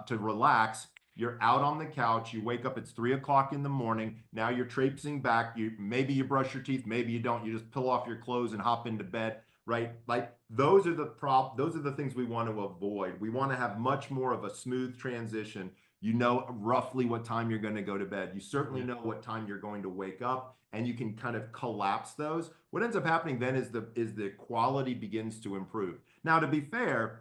to relax. You're out on the couch. You wake up, it's 3 o'clock in the morning. Now you're traipsing back. Maybe you brush your teeth, maybe you don't. You just pull off your clothes and hop into bed, right? Like those are the things we want to avoid. We want to have much more of a smooth transition. You know roughly what time you're going to go to bed. You certainly know what time you're going to wake up, and you can kind of collapse those. What ends up happening then is the quality begins to improve. Now, to be fair,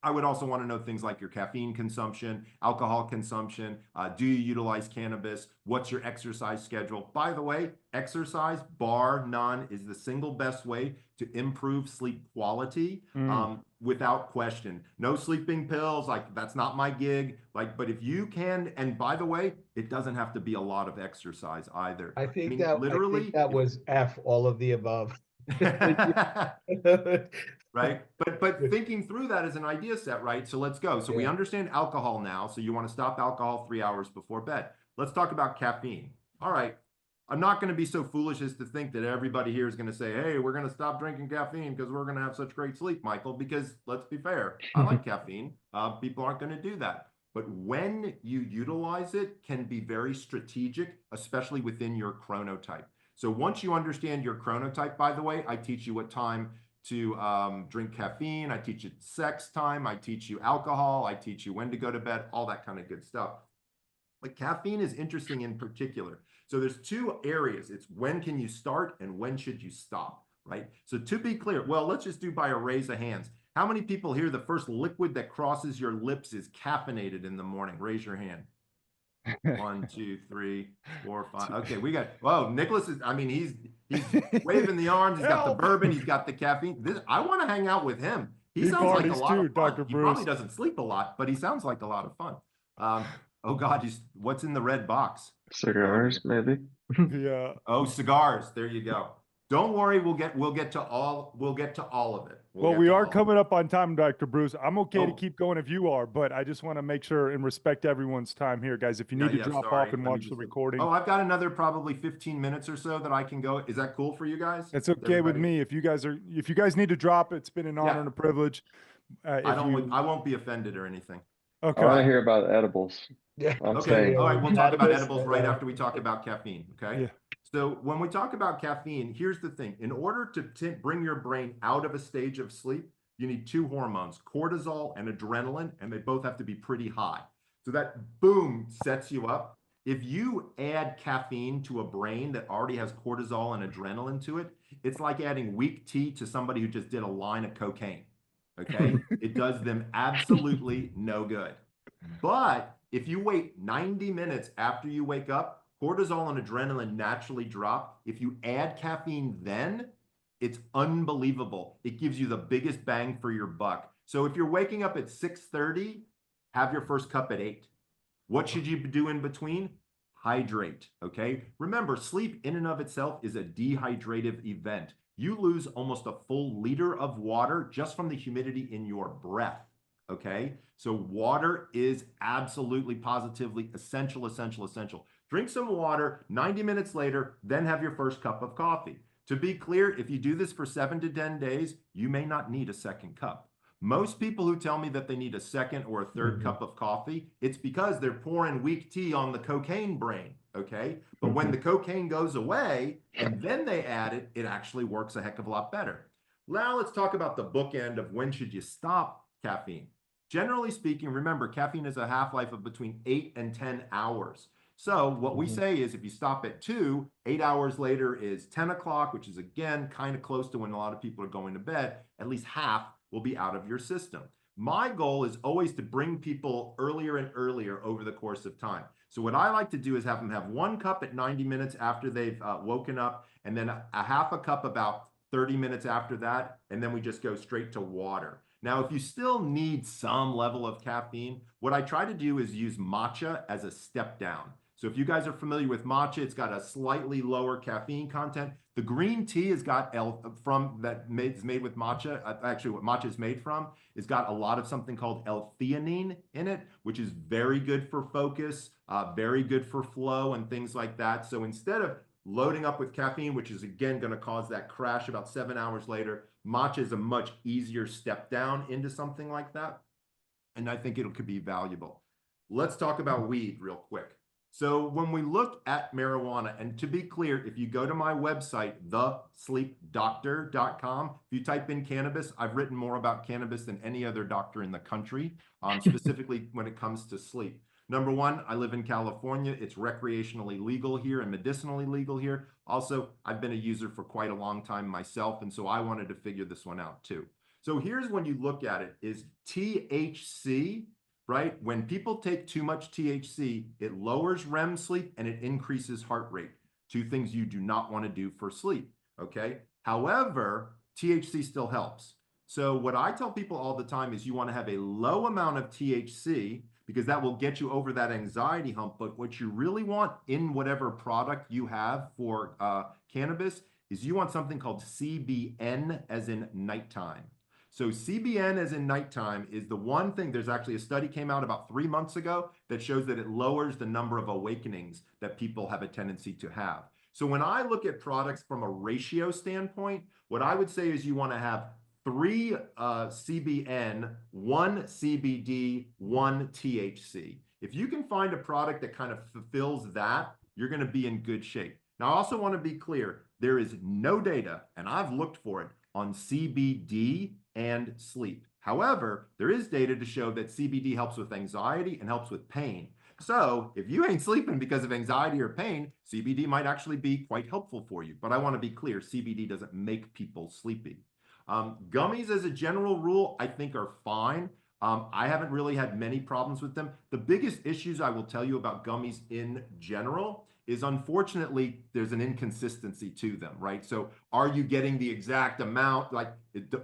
I would also want to know things like your caffeine consumption, alcohol consumption. Do you utilize cannabis? What's your exercise schedule? By the way, exercise, bar none, is the single best way to improve sleep quality without question. No sleeping pills, like that's not my gig. Like, but if you can, and by the way, it doesn't have to be a lot of exercise either.
I think
literally,
that was F, all of the above.
Right. But thinking through that as an idea set, right? So let's go. So we understand alcohol now. So you want to stop alcohol 3 hours before bed. Let's talk about caffeine. All right. I'm not going to be so foolish as to think that everybody here is going to say, hey, we're going to stop drinking caffeine because we're going to have such great sleep, Michael, because let's be fair. I like caffeine. People aren't going to do that. But when you utilize it can be very strategic, especially within your chronotype. So once you understand your chronotype, by the way, I teach you what time to drink caffeine. I teach you sex time. I teach you alcohol. I teach you when to go to bed, all that kind of good stuff. But caffeine is interesting in particular. So there's 2 areas. It's when can you start and when should you stop, right? So to be clear, well, let's just do by a raise of hands. How many people here, the first liquid that crosses your lips is caffeinated in the morning? Raise your hand. 1, 2, 3, 4, 5. Okay, we got. Whoa, Nicholas is. I mean, he's waving the arms. He's got the bourbon. He's got the caffeine. I want to hang out with him. He sounds like a lot of fun.
Dr.
He
Breus.
probably doesn't sleep a lot, but he sounds like a lot of fun. Oh God, what's in the red box?
Cigars, maybe.
Yeah.
Oh, cigars. There you go. Don't worry, we'll get to all of it.
Well, we are coming up on time, Dr. Breus. I'm okay to keep going if you are, but I just want to make sure and respect everyone's time here, guys. If you need to drop off and watch the recording.
Oh, I've got another probably 15 minutes or so that I can go. Is that cool for you guys?
It's okay with me. If you guys need to drop, it's been an honor and a privilege.
I won't be offended or anything.
Okay. I want to hear about edibles.
Yeah.
Okay. All right. We'll talk about edibles right after we talk about caffeine. Okay.
Yeah.
So when we talk about caffeine, here's the thing. In order to bring your brain out of a stage of sleep, you need 2 hormones, cortisol and adrenaline, and they both have to be pretty high. So that boom sets you up. If you add caffeine to a brain that already has cortisol and adrenaline to it, it's like adding weak tea to somebody who just did a line of cocaine. Okay. It does them absolutely no good. But if you wait 90 minutes after you wake up, cortisol and adrenaline naturally drop. If you add caffeine then, it's unbelievable. It gives you the biggest bang for your buck. So if you're waking up at 6:30, have your first cup at 8. What should you do in between? Hydrate, okay? Remember, sleep in and of itself is a dehydrative event. You lose almost a full liter of water just from the humidity in your breath, okay? So water is absolutely, positively essential, essential, essential. Drink some water, 90 minutes later, then have your first cup of coffee. To be clear, if you do this for 7 to 10 days, you may not need a second cup. Most people who tell me that they need a second or a third cup of coffee, it's because they're pouring weak tea on the cocaine brain, okay? But when the cocaine goes away and then they add it, it actually works a heck of a lot better. Now let's talk about the bookend of when should you stop caffeine. Generally speaking, remember, caffeine has a half-life of between 8 and 10 hours. So what we say is if you stop at 2, 8 hours later is 10 o'clock, which is again kind of close to when a lot of people are going to bed. At least half will be out of your system. My goal is always to bring people earlier and earlier over the course of time. So what I like to do is have them have 1 cup at 90 minutes after they've woken up, and then a half a cup about 30 minutes after that, and then we just go straight to water. Now, if you still need some level of caffeine, what I try to do is use matcha as a step down. So if you guys are familiar with matcha, it's got a slightly lower caffeine content. The green tea has got is made with matcha. Actually, what matcha is made from is got a lot of something called L-theanine in it, which is very good for focus, very good for flow and things like that. So instead of loading up with caffeine, which is again going to cause that crash about 7 hours later, matcha is a much easier step down into something like that. And I think it could be valuable. Let's talk about weed real quick. So when we look at marijuana, and to be clear, if you go to my website, thesleepdoctor.com, if you type in cannabis, I've written more about cannabis than any other doctor in the country, specifically when it comes to sleep. Number one, I live in California. It's recreationally legal here and medicinally legal here. Also, I've been a user for quite a long time myself, and so I wanted to figure this one out too. So here's when you look at it, is THC, right? When people take too much THC, it lowers REM sleep and it increases heart rate. Two things you do not want to do for sleep, okay? However, THC still helps. So what I tell people all the time is you want to have a low amount of THC because that will get you over that anxiety hump. But what you really want in whatever product you have for cannabis is you want something called CBN, as in nighttime. So CBN, as in nighttime, is the one thing. There's actually a study came out about 3 months ago that shows that it lowers the number of awakenings that people have a tendency to have. So when I look at products from a ratio standpoint, what I would say is you want to have 3 CBN, 1 CBD, 1 THC. If you can find a product that kind of fulfills that, you're going to be in good shape. Now, I also want to be clear, there is no data, and I've looked for it, on CBD and sleep. However, there is data to show that CBD helps with anxiety and helps with pain. So if you ain't sleeping because of anxiety or pain, CBD might actually be quite helpful for you. But I want to be clear, CBD doesn't make people sleepy. Gummies, as a general rule, I think are fine. I haven't really had many problems with them. The biggest issues I will tell you about gummies in general is, unfortunately, there's an inconsistency to them, right? So are you getting the exact amount? Like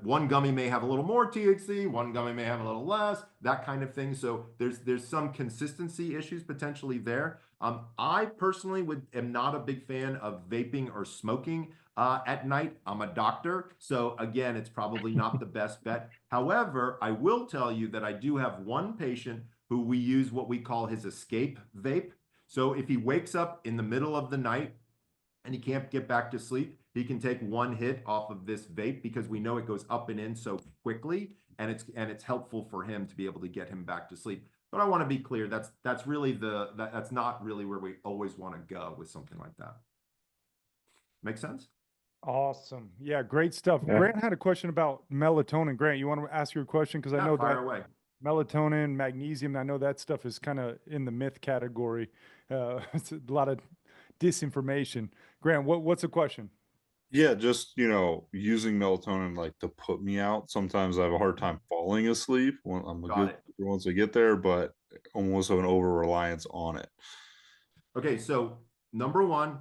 one gummy may have a little more THC, one gummy may have a little less, that kind of thing. So there's some consistency issues potentially there. I personally am not a big fan of vaping or smoking at night. I'm a doctor, so again, it's probably not the best bet. However, I will tell you that I do have one patient who we use what we call his escape vape. So if he wakes up in the middle of the night and he can't get back to sleep, he can take one hit off of this vape because we know it goes up and in so quickly, and it's helpful for him to be able to get him back to sleep. But I want to be clear, that's not really where we always want to go with something like that. Make sense?
Awesome. Yeah, great stuff.
Yeah.
Grant had a question about melatonin. Grant, you want to ask your question? Because I know
fire
that
away.
melatonin, magnesium, I know that stuff is kind of in the myth category. It's a lot of disinformation. Grant, what's the question?
Yeah, just using melatonin like to put me out. Sometimes I have a hard time falling asleep when I'm once I get there, but almost have an over reliance on it.
Okay, so number one,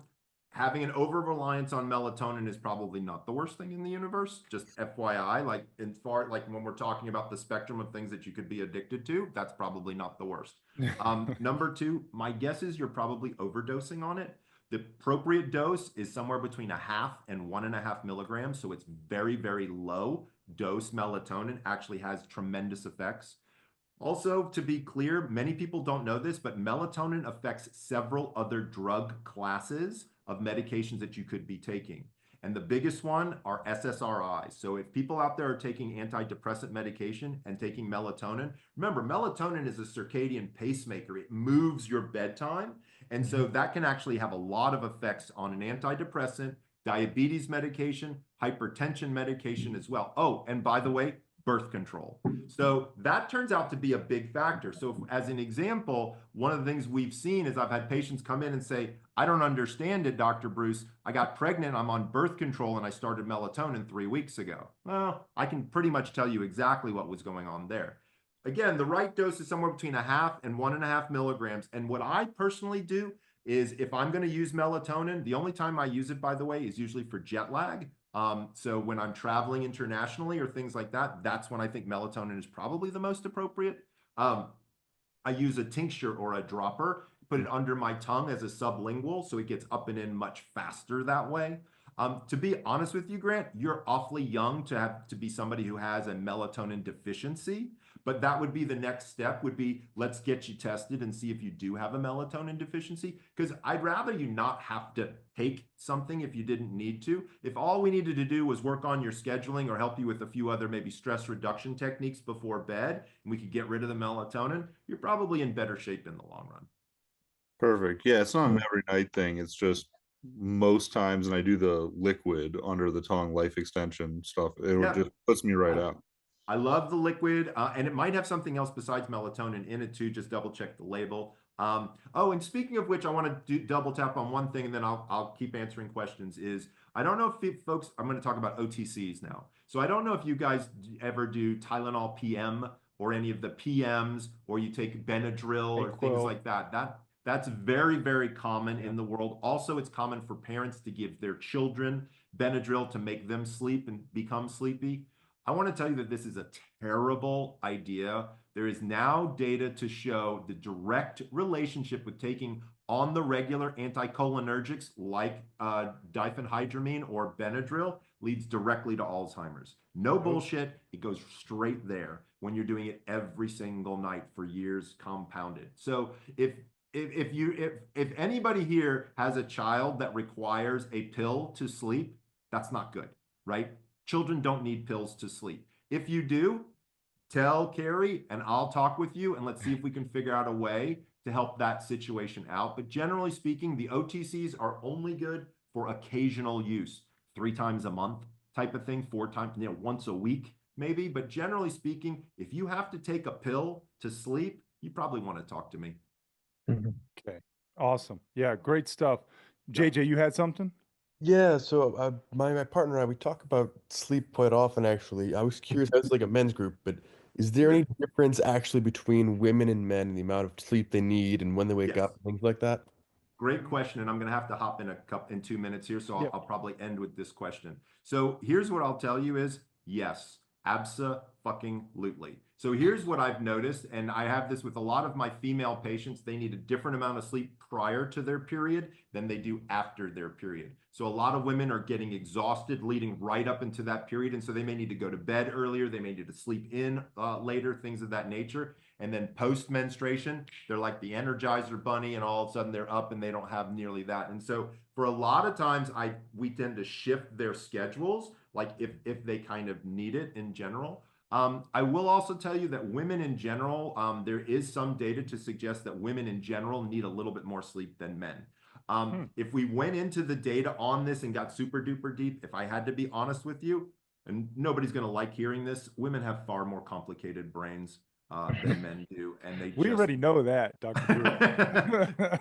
having an over reliance on melatonin is probably not the worst thing in the universe. Just FYI, like when we're talking about the spectrum of things that you could be addicted to, that's probably not the worst. Number two, my guess is you're probably overdosing on it. The appropriate dose is somewhere between 0.5 and 1.5 milligrams. So it's very, very low dose. Melatonin actually has tremendous effects. Also, to be clear, many people don't know this, but melatonin affects several other drug classes of medications that you could be taking. And the biggest one are SSRIs. So if people out there are taking antidepressant medication and taking melatonin, remember, melatonin is a circadian pacemaker. It moves your bedtime. And so that can actually have a lot of effects on an antidepressant, diabetes medication, hypertension medication as well. Oh, and by the way, birth control. So that turns out to be a big factor. So as an example, one of the things we've seen is I've had patients come in and say, I don't understand it, Dr. Breus. I got pregnant, I'm on birth control, and I started melatonin 3 weeks ago. Well, I can pretty much tell you exactly what was going on there. Again, the right dose is somewhere between 0.5 and 1.5 milligrams. And what I personally do is if I'm going to use melatonin, the only time I use it, by the way, is usually for jet lag. So when I'm traveling internationally or things like that, that's when I think melatonin is probably the most appropriate. I use a tincture or a dropper. put it under my tongue as a sublingual, so it gets up and in much faster that way. To be honest with you, Grant, you're awfully young to be somebody who has a melatonin deficiency, but that would be the next step would be, let's get you tested and see if you do have a melatonin deficiency, because I'd rather you not have to take something if you didn't need to. If all we needed to do was work on your scheduling or help you with a few other maybe stress reduction techniques before bed, and we could get rid of the melatonin, you're probably in better shape in the long run.
Perfect. Yeah, it's not an every night thing. It's just most times, and I do the liquid under the tongue life extension stuff. It just puts me right out.
I love the liquid, and it might have something else besides melatonin in it too. Just double check the label. Oh, and speaking of which, I want to double tap on one thing, and then I'll keep answering questions. Is I don't know if folks, I'm going to talk about OTCs now. So I don't know if you guys ever do Tylenol PM or any of the PMs, or you take Benadryl or things like that. That's very, very common in the world. Also, it's common for parents to give their children Benadryl to make them sleep and become sleepy. I want to tell you that this is a terrible idea. There is now data to show the direct relationship with taking on the regular anticholinergics like diphenhydramine or Benadryl leads directly to Alzheimer's. No bullshit. It goes straight there when you're doing it every single night for years compounded. So if anybody here has a child that requires a pill to sleep, that's not good, right? Children don't need pills to sleep. If you do, tell Carrie and I'll talk with you and let's see if we can figure out a way to help that situation out. But generally speaking, the OTCs are only good for occasional use, 3 times a month type of thing, 4 times, once a week maybe. But generally speaking, if you have to take a pill to sleep, you probably want to talk to me.
Okay. Awesome. Yeah. Great stuff. JJ, you had something?
Yeah, so my partner and I, we talk about sleep quite often, actually. I was curious, I was like a men's group, but is there any difference actually between women and men and the amount of sleep they need and when they wake up, things like that?
Great question, and I'm going to have to hop in 2 minutes here, so I'll probably end with this question. So here's what I'll tell you is, yes, abso-fucking-lutely. So here's what I've noticed, and I have this with a lot of my female patients. They need a different amount of sleep prior to their period than they do after their period. So a lot of women are getting exhausted leading right up into that period, and so they may need to go to bed earlier. They may need to sleep in later, things of that nature. And then post-menstruation, they're like the Energizer bunny, and all of a sudden they're up and they don't have nearly that. And so for a lot of times, we tend to shift their schedules, like if they kind of need it in general. I will also tell you that women in general, there is some data to suggest that women in general need a little bit more sleep than men. If we went into the data on this and got super duper deep, if I had to be honest with you, and nobody's going to like hearing this, women have far more complicated brains than men do, and
we already know that, Dr.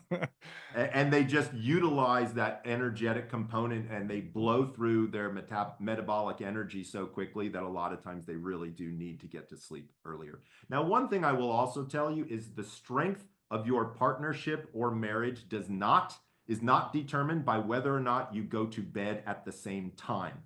and they just utilize that energetic component, and they blow through their metabolic energy so quickly that a lot of times they really do need to get to sleep earlier. Now, one thing I will also tell you is the strength of your partnership or marriage is not determined by whether or not you go to bed at the same time.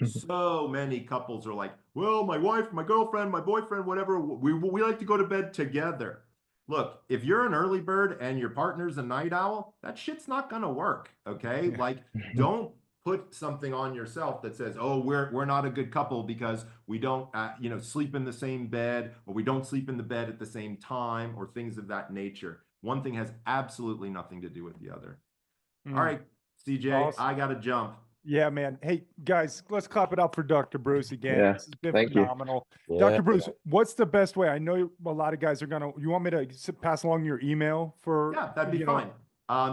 So many couples are like, well, my wife, my girlfriend, my boyfriend, whatever, we like to go to bed together. Look, if you're an early bird and your partner's a night owl, that shit's not gonna work, okay? Like, don't put something on yourself that says, oh, we're not a good couple because we don't sleep in the same bed, or we don't sleep in the bed at the same time, or things of that nature. One thing has absolutely nothing to do with the other. All right, CJ, awesome. I gotta jump.
Yeah, man. Hey, guys, let's clap it up for Dr. Breus again.
Yeah,
this has been
thank
phenomenal.
You.
Dr.
Yeah.
Breus, what's the best way? I know a lot of guys are you want me to pass along your email for?
Yeah, that'd be fine.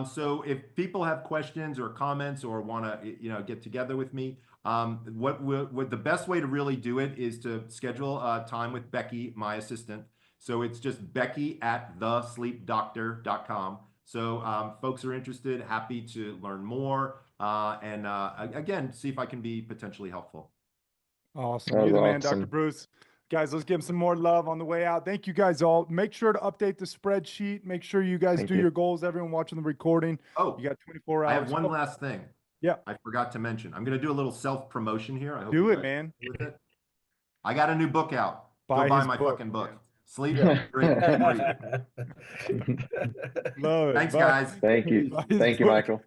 So if people have questions or comments or want to, get together with me, what the best way to really do it is to schedule a time with Becky, my assistant. So it's just becky@thesleepdoctor.com. So folks are interested, happy to learn more, and again, see if I can be potentially helpful.
Awesome. You're the man, Dr. Breus. Guys, let's give him some more love on the way out. Thank you guys all. Make sure to update the spreadsheet. Make sure you guys do your goals. Everyone watching the recording.
Oh,
you got 24 hours.
I have one last thing.
Yeah.
I forgot to mention. I'm going to do a little self-promotion here. I hope
do it, man.
With it. I got a new book out. Go buy my fucking book. Sleep.
Yeah.
Drink, breathe.
Love it.
Thanks,
Bye.
guys.
Thank you.
Bye,
Thank you,
boy.
Michael.